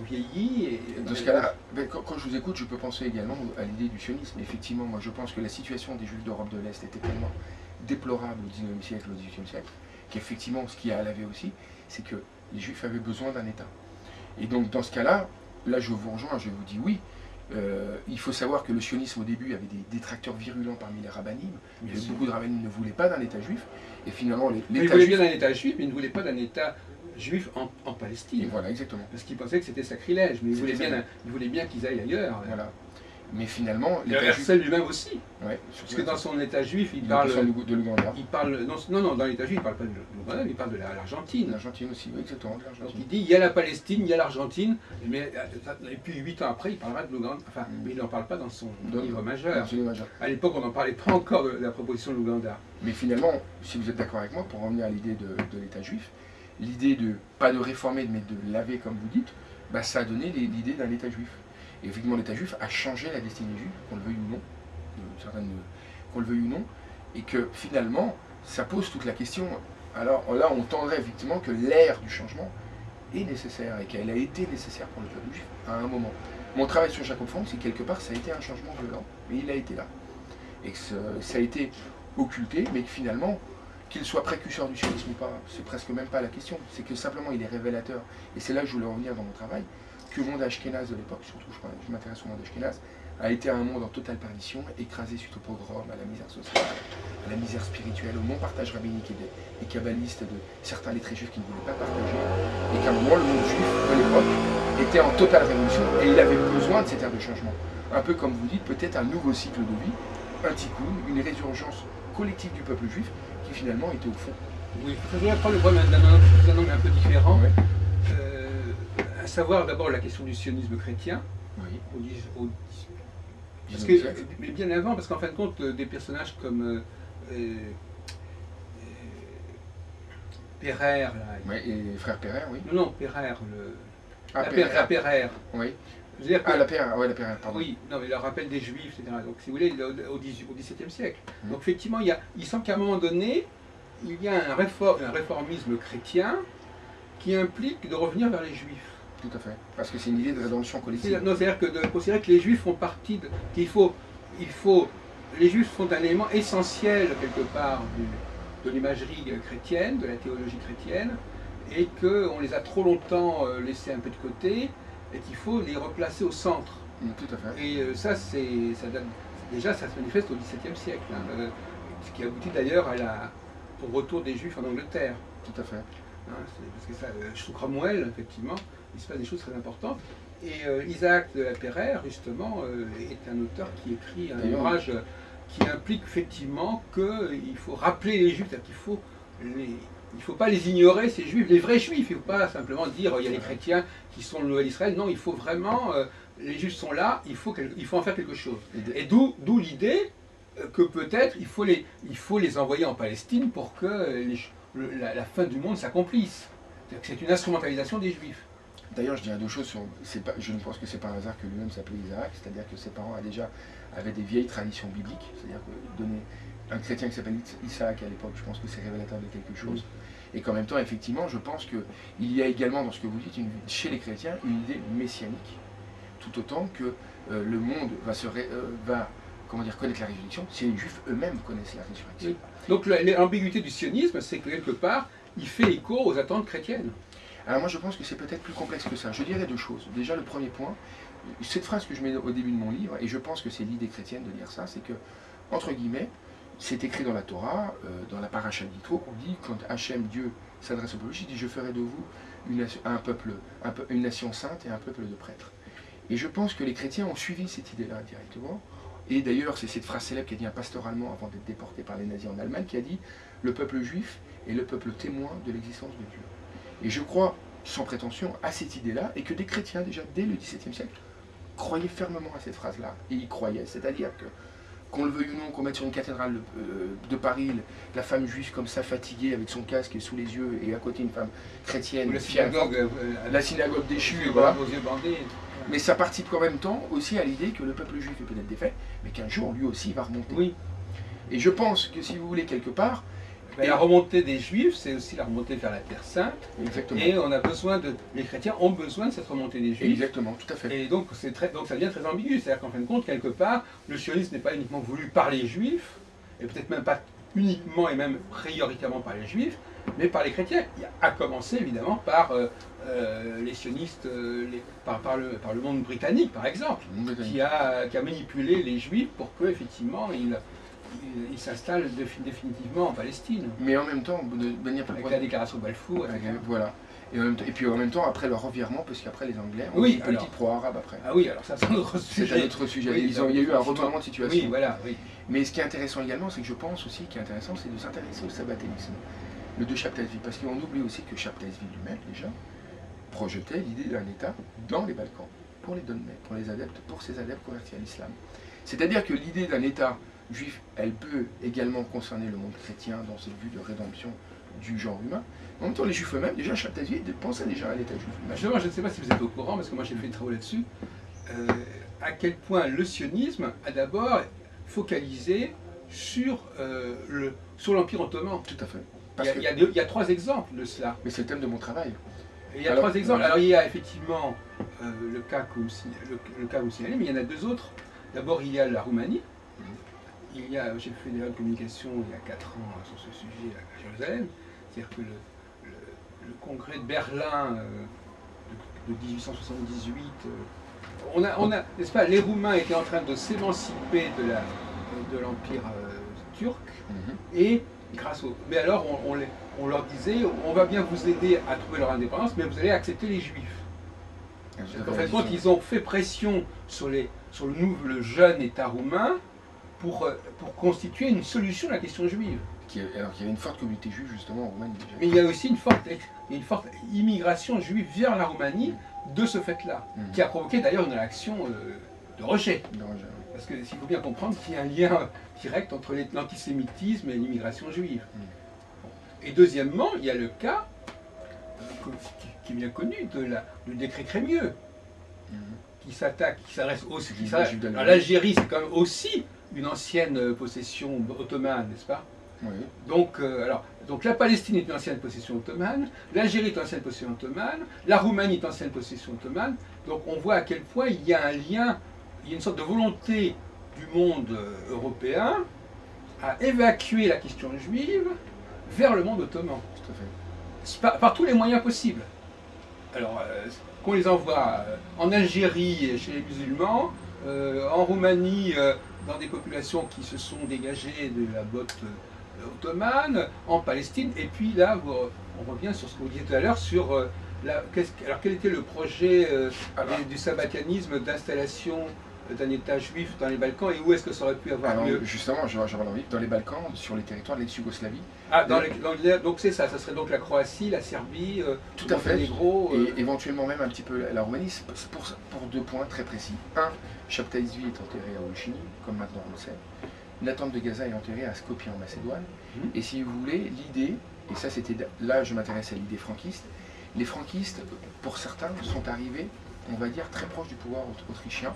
vieillies. Et dans ce cas-là, quand je vous écoute, je peux penser également à l'idée du sionisme. Effectivement, moi, je pense que la situation des Juifs d'Europe de l'Est était tellement déplorable au XIXe siècle, au XVIIIe siècle, qu'effectivement, ce qui a à laver aussi, c'est que les Juifs avaient besoin d'un État. Et donc, dans ce cas-là, là, je vous rejoins, je vous dis oui. Il faut savoir que le sionisme au début avait des détracteurs virulents parmi les rabbinim. Beaucoup de rabbinim ne voulaient pas d'un État juif. Et finalement, ils voulaient bien d'un État juif, mais ils ne voulaient pas d'un État juif en Palestine. Et voilà, exactement. Parce qu'ils pensaient que c'était sacrilège, mais ils voulaient bien qu'ils aillent ailleurs. Voilà. Mais finalement, Herzl lui-même aussi. Ouais, parce que dans son État juif, il parle de l'Ouganda. Non, dans l'État juif, il ne parle pas de l'Ouganda, il parle de l'Argentine. L'Argentine aussi, oui, exactement. Donc il dit il y a la Palestine, il y a l'Argentine, et puis 8 ans après, il parlera de l'Ouganda. Enfin, mais il n'en parle pas dans son livre majeur. À l'époque, on n'en parlait pas encore de la proposition de l'Ouganda. Mais finalement, si vous êtes d'accord avec moi, pour revenir à l'idée de l'État juif, l'idée de, pas de réformer, mais de laver, comme vous dites, bah, ça a donné l'idée d'un État juif. Et effectivement, l'État juif a changé la destinée juive, qu'on le veuille ou non, qu'on le veuille ou non, et que finalement, ça pose toute la question. Alors là, on tendrait effectivement que l'ère du changement est nécessaire, et qu'elle a été nécessaire pour le peuple juif à un moment. Mon travail sur Jacob Frank, c'est que quelque part, ça a été un changement violent, mais il a été là. Et que ça a été occulté, mais que finalement, qu'il soit précurseur du sionisme ou pas, c'est presque même pas la question. C'est que simplement, il est révélateur. Et c'est là que je voulais revenir dans mon travail, que le monde ashkénaze de l'époque, surtout je m'intéresse au monde ashkénaze, a été un monde en totale perdition, écrasé suite au pogrom, à la misère sociale, à la misère spirituelle, au non-partage rabbinique et kabbaliste de certains lettrés juifs qui ne voulaient pas partager, et qu'à un moment, le monde juif de l'époque était en totale révolution, et il avait besoin de cette ère de changement. Un peu comme vous dites, peut-être un nouveau cycle de vie, un tikkun, une résurgence collective du peuple juif, qui finalement était au fond. Oui, je voudrais prendre le problème d'un angle un peu différent. Ouais. À savoir d'abord la question du sionisme chrétien, oui. Parce que, mais bien avant, parce qu'en fin de compte, des personnages comme Pereire, là. Ouais, et frère Pereire, oui. Non, Pereire, Ah, la Pereire. Oui. Je veux dire que, Ah, la Pereire, ouais, la Pereire, pardon. oui, non, mais le rappel des Juifs, etc. Donc, si vous voulez, au XVIIe siècle. Donc, effectivement, il semble qu'à un moment donné, il y a un réformisme chrétien qui implique de revenir vers les Juifs. Tout à fait. Parce que c'est une idée de rédemption collective. Non, c'est-à-dire que de considérer que les Juifs font partie de... les Juifs sont un élément essentiel, quelque part, de l'imagerie chrétienne, de la théologie chrétienne, et qu'on les a trop longtemps laissés un peu de côté, et qu'il faut les replacer au centre. Tout à fait. Et ça se manifeste au XVIIe siècle, hein, ce qui aboutit d'ailleurs au retour des Juifs en Angleterre. Tout à fait. Hein, parce que ça, sous Cromwell, effectivement, il se passe des choses très importantes. Et Isaac de la Pereire, justement, est un auteur qui écrit un ouvrage qui implique effectivement qu'il faut rappeler les Juifs, c'est-à-dire il ne faut pas les ignorer, ces Juifs, les vrais Juifs. Il ne faut pas simplement dire il y a les chrétiens qui sont le nouvel Israël. Non, il faut vraiment, les Juifs sont là, il faut en faire quelque chose. Et d'où l'idée que peut-être il faut les envoyer en Palestine pour que la fin du monde s'accomplisse. C'est une instrumentalisation des Juifs. D'ailleurs, je dirais deux choses sur. Je ne pense que c'est pas un hasard que lui-même s'appelait Isaac, c'est-à-dire que ses parents avaient des vieilles traditions bibliques, c'est-à-dire que donner un chrétien qui s'appelle Isaac à l'époque, je pense que c'est révélateur de quelque chose. Et qu'en même temps, effectivement, je pense qu'il y a également dans ce que vous dites, chez les chrétiens, une idée messianique, tout autant que le monde va connaître la résurrection, si les Juifs eux-mêmes connaissent la résurrection. Oui. Donc l'ambiguïté du sionisme, c'est que quelque part, il fait écho aux attentes chrétiennes. Alors moi je pense que c'est peut-être plus complexe que ça. Je dirais deux choses. Déjà le premier point, cette phrase que je mets au début de mon livre, et je pense que c'est l'idée chrétienne de dire ça, c'est que, entre guillemets, c'est écrit dans la Torah, dans la paracha d'Yitro, on dit, quand Hachem, Dieu, s'adresse au peuple, il dit, je ferai de vous une nation sainte et un peuple de prêtres. Et je pense que les chrétiens ont suivi cette idée-là directement. Et d'ailleurs, c'est cette phrase célèbre qu'a dit un pasteur allemand avant d'être déporté par les nazis en Allemagne, qui a dit, le peuple juif est le peuple témoin de l'existence de Dieu. Et je crois, sans prétention, à cette idée-là, et que des chrétiens, déjà dès le XVIIe siècle, croyaient fermement à cette phrase-là. Et y croyaient. C'est-à-dire que, qu'on le veuille ou non, qu'on mette sur une cathédrale de Paris la femme juive comme ça, fatiguée, avec son casque et sous les yeux, et à côté une femme chrétienne, la synagogue déchue, voilà. Aux yeux bandés. Mais ça participe en même temps aussi à l'idée que le peuple juif est peut-être défait, mais qu'un jour, lui aussi, il va remonter. Oui. Et je pense que, si vous voulez, quelque part, la remontée des Juifs, c'est aussi la remontée vers la Terre Sainte. Exactement. Et on a besoin les chrétiens ont besoin de cette remontée des Juifs. Exactement, tout à fait. Et donc, donc ça devient très ambigu. C'est-à-dire qu'en fin de compte, quelque part, le sionisme n'est pas uniquement voulu par les Juifs, et peut-être même pas uniquement et même prioritairement par les Juifs, mais par les chrétiens. À commencer évidemment par les sionistes, par le monde britannique, par exemple, qui a manipulé les Juifs pour qu'effectivement il s'installe définitivement en Palestine. Mais en même temps, de manière plus avec la déclaration de Balfour, voilà. Et puis en même temps, après leur revirement, parce qu'après les Anglais ont une politique pro-arabe après. Ah oui, alors ça c'est un autre sujet. C'est un autre sujet. Oui, il y a eu un retournement de situation. Oui, voilà, oui. Mais ce qui est intéressant également, c'est que je pense aussi qu'il est intéressant, c'est de s'intéresser au sabbatéisme, le de Chaptalesville. Parce qu'on oublie aussi que Chaptalesville lui-même, déjà, projetait l'idée d'un État dans les Balkans, pour les Dolmens, pour ses adeptes convertis à l'islam. C'est-à-dire que l'idée d'un État juif, elle peut également concerner le monde chrétien dans cette vue de rédemption du genre humain. En même temps, les Juifs eux-mêmes, déjà, Chaptalesville pensaient déjà à l'État juif. Justement, je ne sais pas si vous êtes au courant, parce que moi j'ai fait des travaux là-dessus, à quel point le sionisme a d'abord focalisé sur l'Empire ottoman. Tout à fait. Il y a trois exemples de cela. Mais c'est le thème de mon travail. Il y a trois exemples. Alors il y a effectivement le cas que vous signalez, mais il y en a deux autres. D'abord, il y a la Roumanie. J'ai fait des communications il y a 4 ans sur ce sujet à Jérusalem. C'est-à-dire que le congrès de Berlin de 1878, n'est-ce pas, les Roumains étaient en train de s'émanciper de l'Empire turc, et grâce au... Mais alors on leur disait, on va bien vous aider à trouver leur indépendance, mais vous allez accepter les Juifs. En fin de compte, ils ont fait pression sur le jeune État roumain pour constituer une solution à la question juive. Alors qu'il y avait une forte communauté juive justement en Roumanie. Mais il y a aussi une forte immigration juive vers la Roumanie de ce fait-là, qui a provoqué d'ailleurs une réaction de rejet. parce qu'il faut bien comprendre qu'il y a un lien direct entre l'antisémitisme et l'immigration juive. Et deuxièmement, il y a le cas qui est bien connu du décret Crémieux, qui s'adresse aussi. Alors l'Algérie, c'est quand même aussi une ancienne possession ottomane, n'est-ce pas? Oui. Donc la Palestine est une ancienne possession ottomane, l'Algérie est une ancienne possession ottomane, la Roumanie est une ancienne possession ottomane. Donc on voit à quel point il y a un lien, il y a une sorte de volonté du monde européen à évacuer la question juive vers le monde ottoman. Tout à fait. Par tous les moyens possibles. Alors, qu'on les envoie en Algérie chez les musulmans, en Roumanie dans des populations qui se sont dégagées de la botte ottomane, en Palestine, et puis là, on revient sur ce que vous disiez tout à l'heure, sur alors quel était le projet du sabbatianisme d'installation d'un État juif dans les Balkans, et où est-ce que ça aurait pu avoir lieu? Justement, j'avais envie, dans les Balkans, sur les territoires de l'ex-Yougoslavie. Ah, donc c'est ça serait donc la Croatie, la Serbie, tout à fait, Monténégro, et éventuellement même un petit peu la Roumanie, pour deux points très précis. Un, Shabtai Zvi est enterré à Olchini, comme maintenant on le sait. Nathan de Gaza est enterré à Skopje en Macédoine. Et si vous voulez, l'idée, et ça c'était là je m'intéresse à l'idée franquiste, les franquistes, pour certains, sont arrivés, on va dire, très proches du pouvoir autrichien.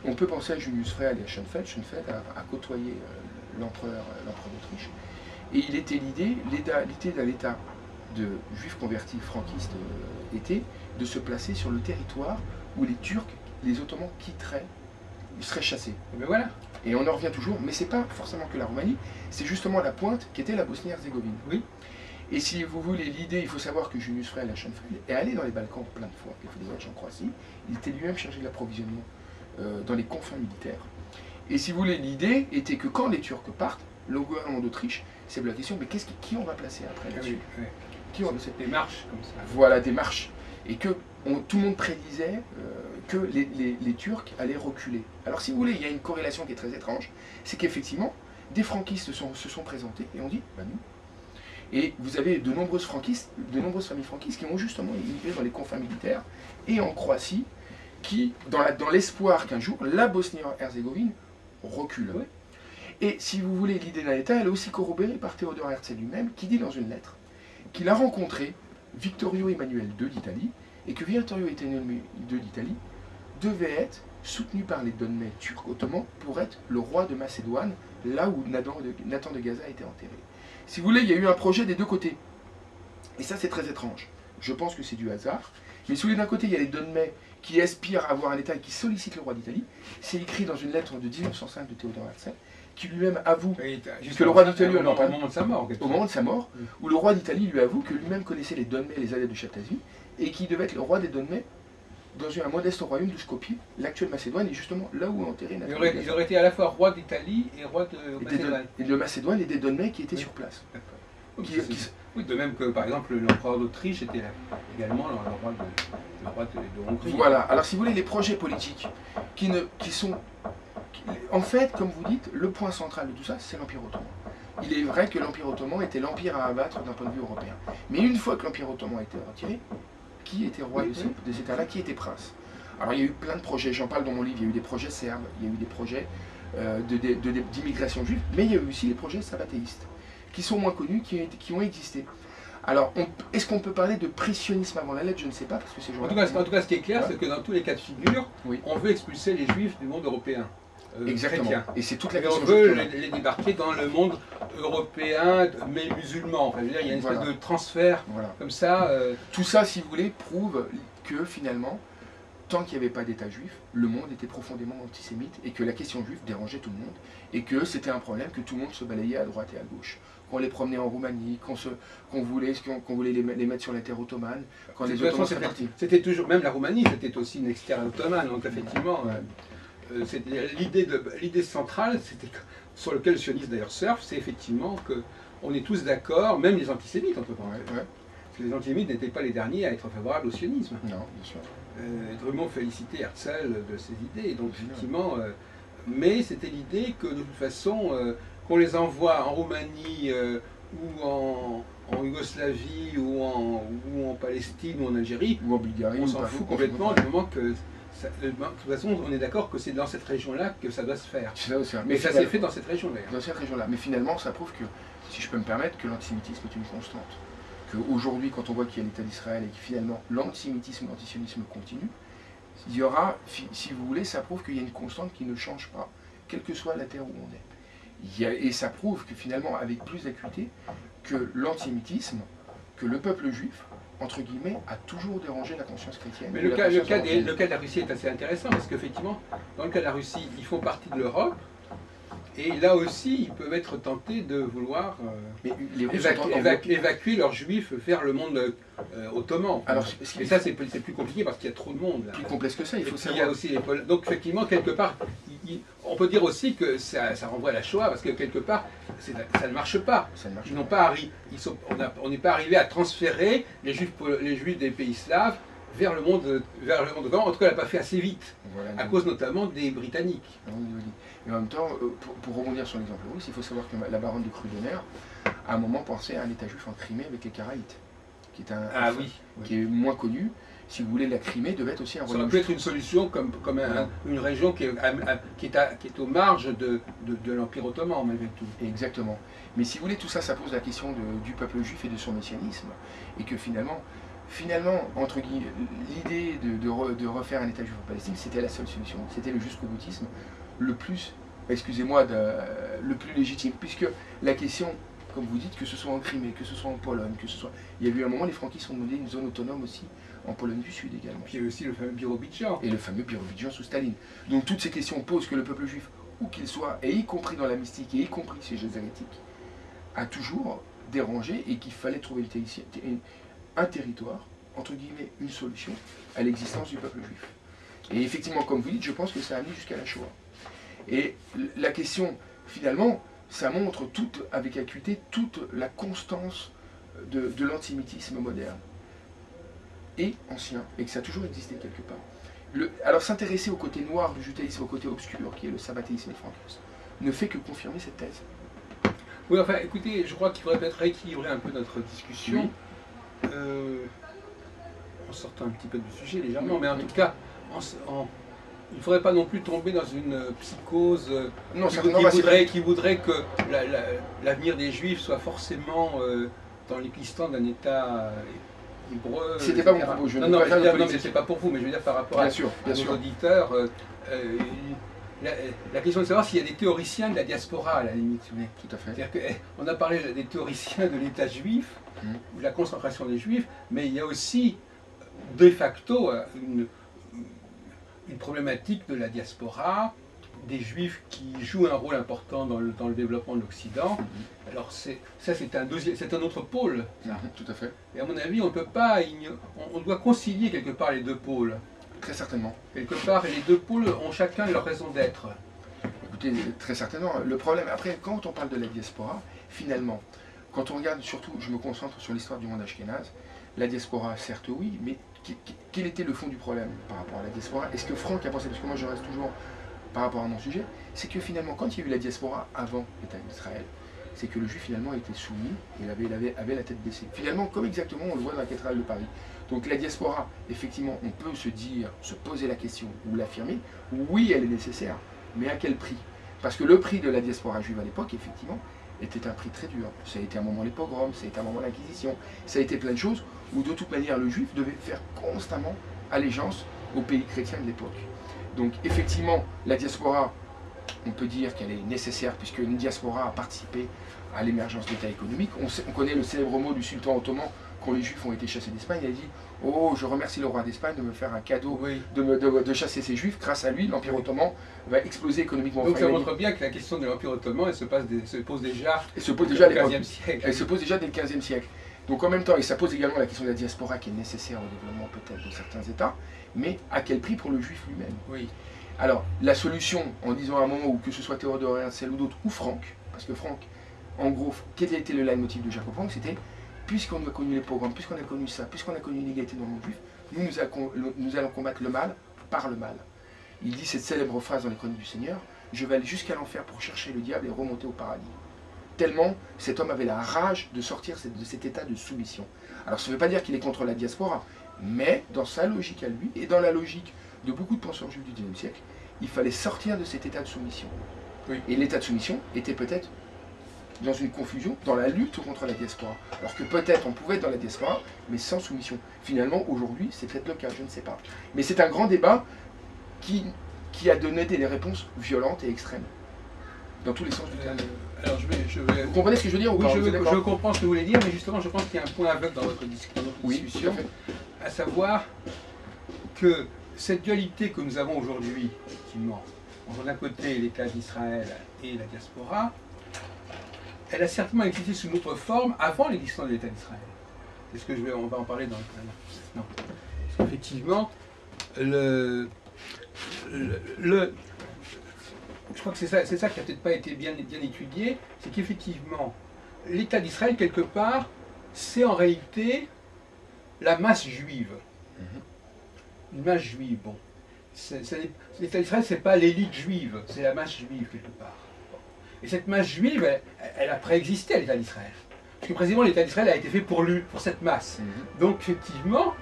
On peut penser à Julius Frey et à Schoenfeld. Schoenfeld a côtoyé l'empereur d'Autriche. Et il était l'idée d'un État de juifs convertis franquistes était de se placer sur le territoire où les Turcs, les Ottomans quitteraient, ils seraient chassés. Mais voilà. Et on en revient toujours, mais c'est pas forcément que la Roumanie, c'est justement la pointe qui était la Bosnie-Herzégovine. Oui. Et si vous voulez l'idée, il faut savoir que Julius Frey et Schoenfeld est allé dans les Balkans plein de fois, il faut des voyages en Croatie, il était lui-même chargé de l'approvisionnement dans les confins militaires. Et si vous voulez, l'idée était que quand les Turcs partent, le gouvernement d'Autriche, c'est la question, mais qui on va placer après là-dessus? Qui on va placer? Des marches comme ça. Voilà, des marches. Et que tout le monde prédisait que les Turcs allaient reculer. Alors si vous voulez, il y a une corrélation qui est très étrange, c'est qu'effectivement, des franquistes se sont présentés et ont dit, bah nous. Et vous avez de nombreuses familles franquistes qui ont justement immigré dans les confins militaires et en Croatie, qui, dans l'espoir qu'un jour, la Bosnie-Herzégovine recule. Oui. Et si vous voulez, l'idée d'un État, elle est aussi corroborée par Théodore Herzl lui-même, qui dit dans une lettre qu'il a rencontré Vittorio Emanuele II d'Italie, et que Vittorio Emanuele II d'Italie devait être soutenu par les Donmets turcs ottomans pour être le roi de Macédoine, là où Nathan de Gaza était enterré. Si vous voulez, il y a eu un projet des deux côtés. Et ça, c'est très étrange. Je pense que c'est du hasard. Mais si vous voulez, d'un côté, il y a les Donmets qui aspirent à avoir un État et qui sollicitent le roi d'Italie. C'est écrit dans une lettre de 1905 de Théodore Herzl, qui lui-même avoue que le roi d'Italie, au moment de sa mort, où le roi d'Italie lui avoue que lui-même connaissait les Donmets et les alliés de Chaptazvi, et qui devait être le roi des Donmets dans un modeste royaume de Skopje, l'actuelle Macédoine, et justement là où est enterré Nathan. Il aurait été à la fois roi d'Italie et roi de Macédoine. Et de Macédoine et des Donmets qui étaient sur place. Oui, de même que par exemple l'empereur d'Autriche était également le roi de Hongrie. Voilà, alors si vous voulez, les projets politiques qui sont... En fait, comme vous dites, le point central de tout ça, c'est l'Empire ottoman. Il est vrai que l'Empire ottoman était l'empire à abattre d'un point de vue européen. Mais une fois que l'Empire ottoman a été retiré, qui était roi de ces États-là, qui était prince? Alors il y a eu plein de projets, j'en parle dans mon livre, il y a eu des projets serbes, il y a eu des projets d'immigration juive, mais il y a eu aussi les projets sabbatéistes, qui sont moins connus, qui ont existé. Alors, est-ce qu'on peut parler de pressionnisme avant la lettre? Je ne sais pas, parce que c'est en tout cas, ce qui est clair, c'est que dans tous les cas de figure, on veut expulser les juifs du monde européen. Exactement. Chrétien. Et c'est toute la question. On veut les débarquer dans le monde européen, mais musulman. Enfin, je veux dire, il y a une espèce de transfert comme ça. Tout ça, si vous voulez, prouve que finalement, tant qu'il n'y avait pas d'État juif, le monde était profondément antisémite et que la question juive dérangeait tout le monde et que c'était un problème que tout le monde se balayait à droite et à gauche. Qu'on les promenait en Roumanie, qu'on voulait les mettre sur la terre ottomane, quand les Ottomans seraient partis. C'était toujours, même la Roumanie, c'était aussi une ex-terre ottomane, donc effectivement, l'idée centrale, sur laquelle le sionisme d'ailleurs surfe, c'est effectivement qu'on est tous d'accord, même les antisémites entre parenthèses. Parce que les antisémites n'étaient pas les derniers à être favorables au sionisme. Non, bien sûr. Drummond félicitait Herzl de ses idées, donc effectivement, mais c'était l'idée que de toute façon, qu'on les envoie en Roumanie ou en Yougoslavie ou en Palestine ou en Algérie, ou en Bulgarie, on s'en fout complètement du moment que de toute façon, on est d'accord que c'est dans cette région-là que ça doit se faire. Ça aussi, Mais ça s'est fait dans cette région d'ailleurs. Dans cette région-là. Mais finalement, ça prouve que, si je peux me permettre, que l'antisémitisme est une constante. Qu'aujourd'hui, quand on voit qu'il y a l'État d'Israël et que finalement l'antisémitisme, l'antisionisme continue, il y aura, si vous voulez, ça prouve qu'il y a une constante qui ne change pas, quelle que soit la terre où on est. Et ça prouve que finalement, avec plus d'acuité, que l'antisémitisme, que le peuple juif, entre guillemets, a toujours dérangé la conscience chrétienne. Mais le cas de la Russie est assez intéressant parce qu'effectivement, dans le cas de la Russie, ils font partie de l'Europe. Et là aussi, ils peuvent être tentés de vouloir évacuer leurs juifs vers le monde ottoman. Alors, et ça, c'est plus compliqué parce qu'il y a trop de monde. Là. Plus complexe que ça, il faut savoir. Il y a aussi donc, effectivement, quelque part, on peut dire aussi que ça renvoie à la Shoah parce que quelque part, ça ne marche pas. Ils n'ont pas on n'est pas arrivé à transférer les juifs des pays slaves vers le monde ottoman. En tout cas, elle n'a pas fait assez vite, voilà, à cause notamment des Britanniques. Oui. Et en même temps, pour rebondir sur l'exemple russe, il faut savoir que la baronne de Krudener, à un moment, pensait à un État juif en Crimée avec les Karaïtes, qui est qui est moins connu. Si vous voulez, la Crimée devait être aussi un royaume. Ça peut être une solution comme une région qui est aux marges de l'Empire ottoman, malgré tout. Exactement. Mais si vous voulez, tout ça, ça pose la question du peuple juif et de son messianisme. Et que finalement entre guillemets, l'idée de refaire un État juif en Palestine, c'était la seule solution. C'était le jusqu'au-boutisme le plus, excusez-moi, le plus légitime, puisque la question, comme vous dites, que ce soit en Crimée, que ce soit en Pologne, que ce soit... Il y a eu un moment, les franquistes ont demandé une zone autonome aussi, en Pologne du Sud également. Puis il y a aussi le fameux Birobidzjan. Et le fameux Birobidzjan sous Staline. Donc toutes ces questions posent que le peuple juif, où qu'il soit, et y compris dans la mystique, et y compris chez les hérétiques, a toujours dérangé et qu'il fallait trouver un territoire, entre guillemets, une solution à l'existence du peuple juif. Et effectivement, comme vous dites, je pense que ça a amené jusqu'à la Shoah. Et la question, finalement, ça montre avec acuité toute la constance de l'antisémitisme moderne et ancien, et que ça a toujours existé quelque part. Alors s'intéresser au côté noir du judaïsme, au côté obscur, qui est le sabbatéisme et franquisme, ne fait que confirmer cette thèse. Oui, enfin, écoutez, je crois qu'il faudrait peut-être rééquilibrer un peu notre discussion. Oui. En sortant un petit peu du sujet légèrement, mais en tout cas, il ne faudrait pas non plus tomber dans une psychose qui voudrait que l'avenir des Juifs soit forcément dans l'équistant d'un État hébreu. C'était pas mon propos, je non, mais c'est pas pour vous, mais je veux dire par rapport à nos auditeurs. La question de savoir s'il y a des théoriciens de la diaspora, à la limite. Tout à fait. C'est-à-dire qu'on a parlé des théoriciens de l'État juif, ou de la concentration des Juifs, mais il y a aussi, de facto, une problématique de la diaspora, des Juifs qui jouent un rôle important dans le développement de l'Occident. Alors ça, c'est un autre pôle. Tout à fait. Et à mon avis, on ne peut pas, on doit concilier quelque part les deux pôles. Très certainement. Quelque part, les deux pôles ont chacun leur raison d'être. Écoutez, très certainement. Le problème, après, quand on parle de la diaspora, finalement, quand on regarde, surtout, je me concentre sur l'histoire du monde ashkénaze, la diaspora, certes oui, mais quel était le fond du problème par rapport à la diaspora? Est-ce que Franck a pensé, parce que moi je reste toujours par rapport à mon sujet, c'est que finalement, quand il y a eu la diaspora avant l'État d'Israël, c'est que le juif finalement était soumis et avait la tête baissée. Finalement, comme exactement on le voit dans la cathédrale de Paris. Donc la diaspora, effectivement, on peut se poser la question ou l'affirmer, oui, elle est nécessaire, mais à quel prix? Parce que le prix de la diaspora juive à l'époque, effectivement, était un prix très dur. Ça a été un moment les pogroms, ça a été un moment l'Inquisition, ça a été plein de choses où de toute manière le juif devait faire constamment allégeance aux pays chrétiens de l'époque. Donc effectivement, la diaspora, on peut dire qu'elle est nécessaire puisque une diaspora a participé à l'émergence d'États économiques. On connaît le célèbre mot du sultan ottoman quand les juifs ont été chassés d'Espagne. Il a dit « Oh, je remercie le roi d'Espagne de me faire un cadeau, de chasser ces juifs. Grâce à lui, l'Empire ottoman va exploser économiquement. » Donc ça montre bien que la question de l'Empire ottoman, elle se pose déjà dès le XVe siècle. Elle se pose déjà dès le XVe siècle. Donc en même temps, et ça pose également la question de la diaspora qui est nécessaire au développement peut-être de certains États, mais à quel prix pour le juif lui-même? Oui. Alors, la solution, en disant à un moment où que ce soit Théodore Herzl ou d'autres, ou Franck, parce que Franck, en gros, quel était le leitmotiv de Jacob Franck? C'était, puisqu'on a connu les pogroms, puisqu'on a connu ça, puisqu'on a connu l'inégalité dans le monde juif, nous allons combattre le mal par le mal. Il dit cette célèbre phrase dans les Chroniques du Seigneur, je vais aller jusqu'à l'enfer pour chercher le diable et remonter au paradis. Tellement cet homme avait la rage de sortir de cet état de soumission. Alors ça ne veut pas dire qu'il est contre la diaspora, mais dans sa logique à lui, et dans la logique de beaucoup de penseurs juifs du XIXe siècle, il fallait sortir de cet état de soumission. Oui. Et l'état de soumission était peut-être dans une confusion, dans la lutte contre la diaspora. Alors que peut-être on pouvait être dans la diaspora, mais sans soumission. Finalement, aujourd'hui, c'est peut-être le cas, je ne sais pas. Mais c'est un grand débat qui a donné des réponses violentes et extrêmes, dans tous les sens du terme. Alors je vais... Vous comprenez ce que je veux dire ou Oui, pas? je comprends ce que vous voulez dire, mais justement, je pense qu'il y a un point aveugle dans votre discussion, tout à fait. à savoir que cette dualité que nous avons aujourd'hui, effectivement, entre d'un côté l'État d'Israël et la diaspora, elle a certainement existé sous une autre forme avant l'existence de l'État d'Israël. C'est ce que on va en parler dans le non. Parce qu'effectivement, je crois que c'est ça qui n'a peut-être pas été bien étudié, c'est qu'effectivement, l'État d'Israël, quelque part, c'est en réalité la masse juive. Une masse juive, bon. L'État d'Israël, c'est pas l'élite juive, c'est la masse juive, quelque part. Et cette masse juive, elle a préexisté à l'État d'Israël. Parce que précisément, l'État d'Israël a été fait pour cette masse. Donc, effectivement,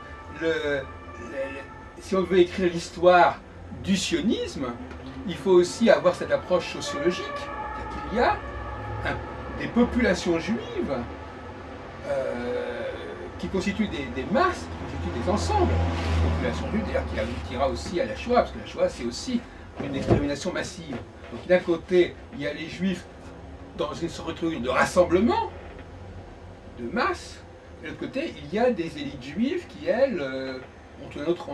si on veut écrire l'histoire du sionisme, il faut aussi avoir cette approche sociologique. Il y a des populations juives qui constituent des masses, qui constituent des ensembles. Des populations juives, d'ailleurs, qui aboutira aussi à la Shoah, parce que la Shoah, c'est aussi une extermination massive. Donc d'un côté, il y a les juifs dans une sorte de rassemblement, de masse, et de l'autre côté, il y a des élites juives qui, elles, ont un autre,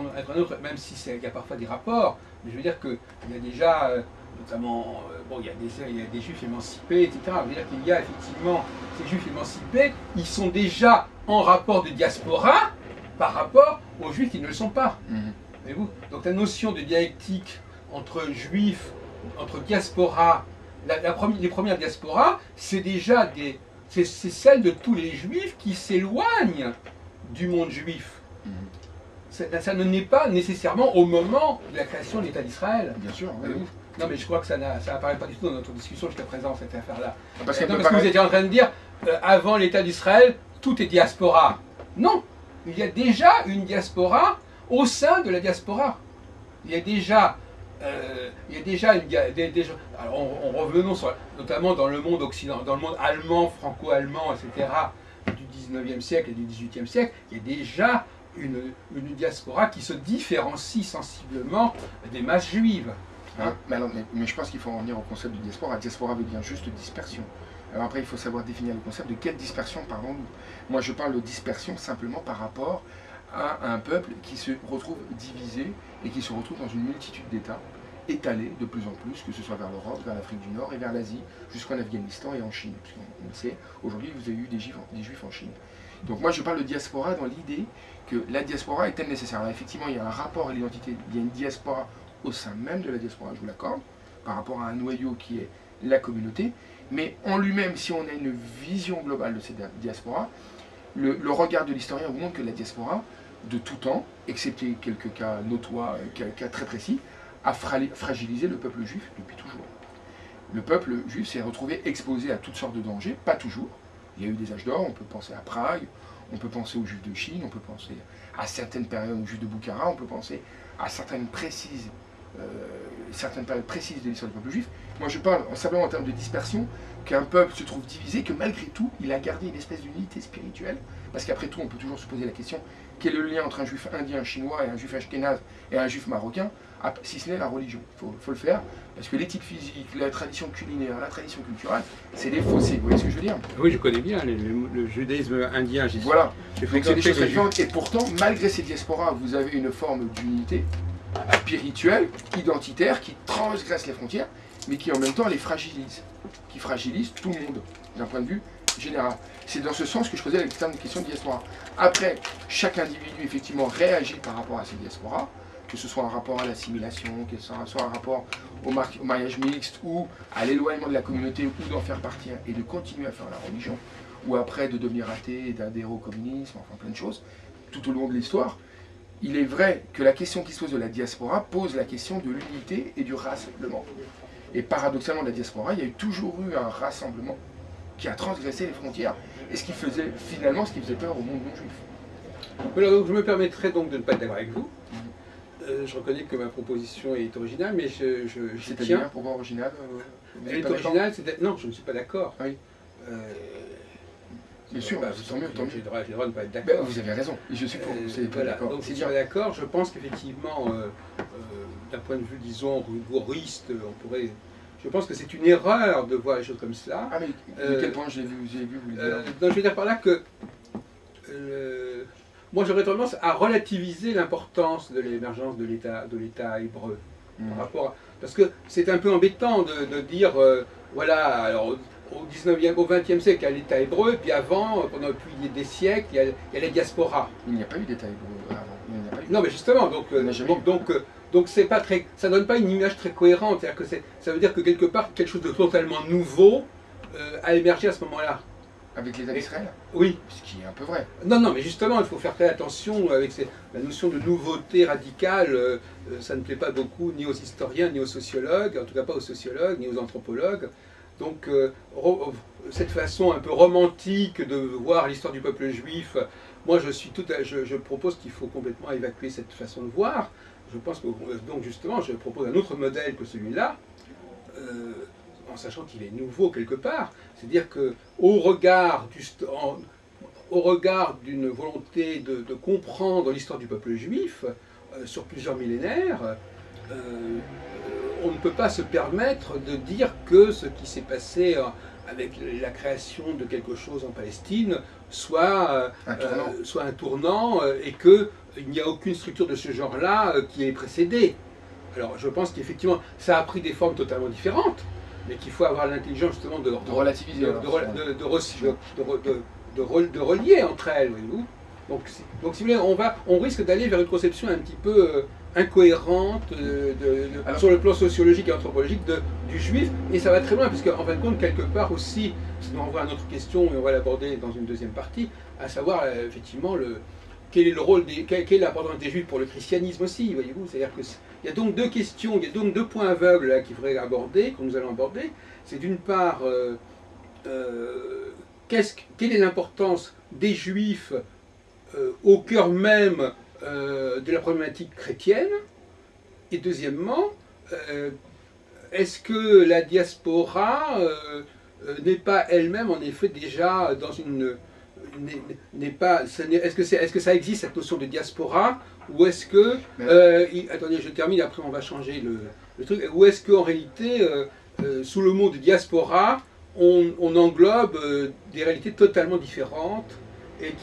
même si il y a parfois des rapports, mais je veux dire qu'il y a déjà, notamment, bon, il y a des juifs émancipés, etc. Je veux dire qu'il y a effectivement ces juifs émancipés, ils sont déjà en rapport de diaspora par rapport aux juifs qui ne le sont pas. Voyez-vous ? Donc la notion de dialectique entre juifs, entre diaspora, les premières diasporas, c'est déjà c'est celle de tous les juifs qui s'éloignent du monde juif. Ça ne naît pas nécessairement au moment de la création de l'État d'Israël. Bien sûr. Oui. Non, mais je crois que ça n'apparaît pas du tout dans notre discussion jusqu'à présent, cette affaire-là. Parce que vous étiez en train de dire, avant l'État d'Israël, tout est diaspora. Non, il y a déjà une diaspora au sein de la diaspora. Il y a déjà alors revenons notamment dans le monde occidental, dans le monde allemand, franco-allemand, etc., du 19e siècle et du 18e siècle, il y a déjà une diaspora qui se différencie sensiblement des masses juives. Mais je pense qu'il faut en venir au concept de diaspora. Diaspora veut dire juste dispersion. Alors après, il faut savoir définir le concept de quelle dispersion parlons-nous. Moi, je parle de dispersion simplement par rapport à un peuple qui se retrouve divisé et qui se retrouve dans une multitude d'États étalés de plus en plus, que ce soit vers l'Europe, vers l'Afrique du Nord et vers l'Asie, jusqu'en Afghanistan et en Chine. On le sait, aujourd'hui, vous avez eu des juifs en Chine. Donc moi, je parle de diaspora dans l'idée que la diaspora est-elle nécessaire. Alors effectivement, il y a un rapport à l'identité, il y a une diaspora au sein même de la diaspora, je vous l'accorde, par rapport à un noyau qui est la communauté, mais en lui-même, si on a une vision globale de cette diaspora, le regard de l'historien vous montre que la diaspora, de tout temps, excepté quelques cas notoires, cas très précis, a fragilisé le peuple juif depuis toujours. Le peuple juif s'est retrouvé exposé à toutes sortes de dangers, pas toujours. Il y a eu des âges d'or, on peut penser à Prague, on peut penser aux juifs de Chine, on peut penser à certaines périodes aux juifs de Boukhara, on peut penser à certaines périodes précises de l'histoire du peuple juif. Moi je parle simplement en termes de dispersion, qu'un peuple se trouve divisé, que malgré tout, il a gardé une espèce d'unité spirituelle, parce qu'après tout, on peut toujours se poser la question, quel est le lien entre un juif indien, chinois, et un juif ashkénaze, et un juif marocain, si ce n'est la religion. Il faut le faire, parce que les types physiques, la tradition culinaire, la tradition culturelle, c'est des fossés, vous voyez ce que je veux dire? Oui, je connais bien le judaïsme indien. Voilà, donc c'est des choses différentes, et pourtant, malgré ces diasporas, vous avez une forme d'unité spirituelle, identitaire, qui transgresse les frontières, mais qui en même temps les fragilise, qui fragilise tout le monde, d'un point de vue général. C'est dans ce sens que je posais la question de diaspora. Après, chaque individu, effectivement, réagit par rapport à ces diasporas, que ce soit un rapport à l'assimilation, que ce soit un rapport au mariage mixte, ou à l'éloignement de la communauté, ou d'en faire partie et de continuer à faire la religion, ou après de devenir athée, d'adhérer au communisme, enfin plein de choses, tout au long de l'histoire. Il est vrai que la question qui se pose de la diaspora pose la question de l'unité et du rassemblement. Et paradoxalement, la diaspora, il y a toujours eu un rassemblement qui a transgressé les frontières, et ce qui faisait finalement ce qui faisait peur au monde non juif. Voilà, donc je me permettrai donc de ne pas être d'accord avec vous. Je reconnais que ma proposition est originale, mais je C'est-à-dire, tiens. pourquoi original vous Elle êtes est pas d'accord? originale, non, je ne suis pas d'accord. Oui. Euh, Bien sûr, bah, tant mieux, tant mieux. j'ai le droit de ne pas être Ben, d'accord. vous avez raison, et je suis pour vous, c'est pas Voilà, d'accord. donc je C'est ne suis bien. pas d'accord. Je pense qu'effectivement, d'un point de vue, disons, rigoriste, on pourrait. Je pense que c'est une erreur de voir les choses comme cela. Ah, mais de quel point j'ai vu, vous le dire? Donc je veux dire par là que moi j'aurais tendance à relativiser l'importance de l'émergence de l'État hébreu. Par rapport à- parce que c'est un peu embêtant de dire, voilà, alors au 19e, au 20e siècle, il y a l'État hébreu, puis avant, pendant depuis des siècles, il y a la diaspora. Il n'y a pas eu d'État hébreu avant. Il n'y en a pas eu. Non, mais justement, donc, On n'a jamais eu. donc c'est pas très, ça donne pas une image très cohérente. C'est-à-dire que ça veut dire que quelque part, quelque chose de totalement nouveau a émergé à ce moment-là. Avec l'État d'Israël? Oui. Ce qui est un peu vrai. Non, non, mais justement, il faut faire très attention avec la notion de nouveauté radicale. Ça ne plaît pas beaucoup ni aux historiens, ni aux sociologues, en tout cas pas aux sociologues, ni aux anthropologues. Donc, cette façon un peu romantique de voir l'histoire du peuple juif, moi je propose qu'il faut complètement évacuer cette façon de voir. Je pense que, donc justement, je propose un autre modèle que celui-là, en sachant qu'il est nouveau quelque part. C'est-à-dire que au regard d'une volonté de comprendre l'histoire du peuple juif sur plusieurs millénaires, on ne peut pas se permettre de dire que ce qui s'est passé avec la création de quelque chose en Palestine soit un tournant et qu'il n'y a aucune structure de ce genre-là qui ait précédé. Alors je pense qu'effectivement ça a pris des formes totalement différentes, mais qu'il faut avoir l'intelligence justement de relativiser, de relier entre elles, voyez-vous. Donc si vous voulez, on risque d'aller vers une conception un petit peu incohérente sur le plan sociologique et anthropologique du juif, et ça va très loin, puisque en fin de compte, quelque part aussi, ça nous renvoie à une autre question, et on va l'aborder dans une deuxième partie, à savoir effectivement quel est le rôle quelle est l'importance des juifs pour le christianisme aussi, voyez-vous. C'est-à-dire que il y a donc deux questions, il y a donc deux points aveugles là qu'il faudrait aborder, que nous allons aborder. C'est d'une part, quelle est l'importance des juifs au cœur même de la problématique chrétienne, et deuxièmement, est-ce que la diaspora n'est pas elle-même en effet déjà dans une... Est-ce que ça existe cette notion de diaspora, ou est-ce que... attendez, je termine, après on va changer le truc. Ou est-ce qu'en réalité, sous le mot de diaspora, on englobe des réalités totalement différentes et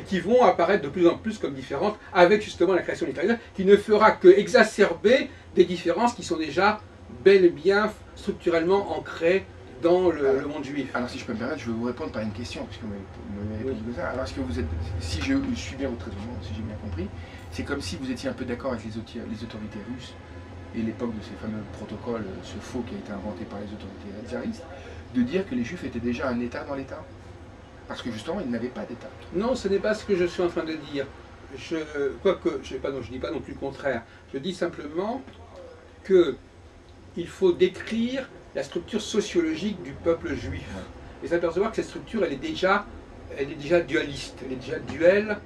qui vont apparaître de plus en plus comme différentes avec justement la création littéraire, qui ne fera que exacerber des différences qui sont déjà bel et bien structurellement ancrées dans le monde juif. Alors si je peux me permettre, je vais vous répondre par une question, puisque vous m'avez répondu comme ça. Alors est-ce que vous êtes, si je suis bien votre raisonnement, si j'ai bien compris, c'est comme si vous étiez un peu d'accord avec les autorités russes et l'époque de ces fameux protocoles, ce faux qui a été inventé par les autorités tsaristes, de dire que les juifs étaient déjà un État dans l'État? Parce que justement, ils n'avaient pas d'État. Non, ce n'est pas ce que je suis en train de dire. Quoique, je ne dis pas non plus le contraire. Je dis simplement qu'il faut décrire la structure sociologique du peuple juif. Et s'apercevoir que cette structure, elle est déjà dualiste. Elle est déjà duelle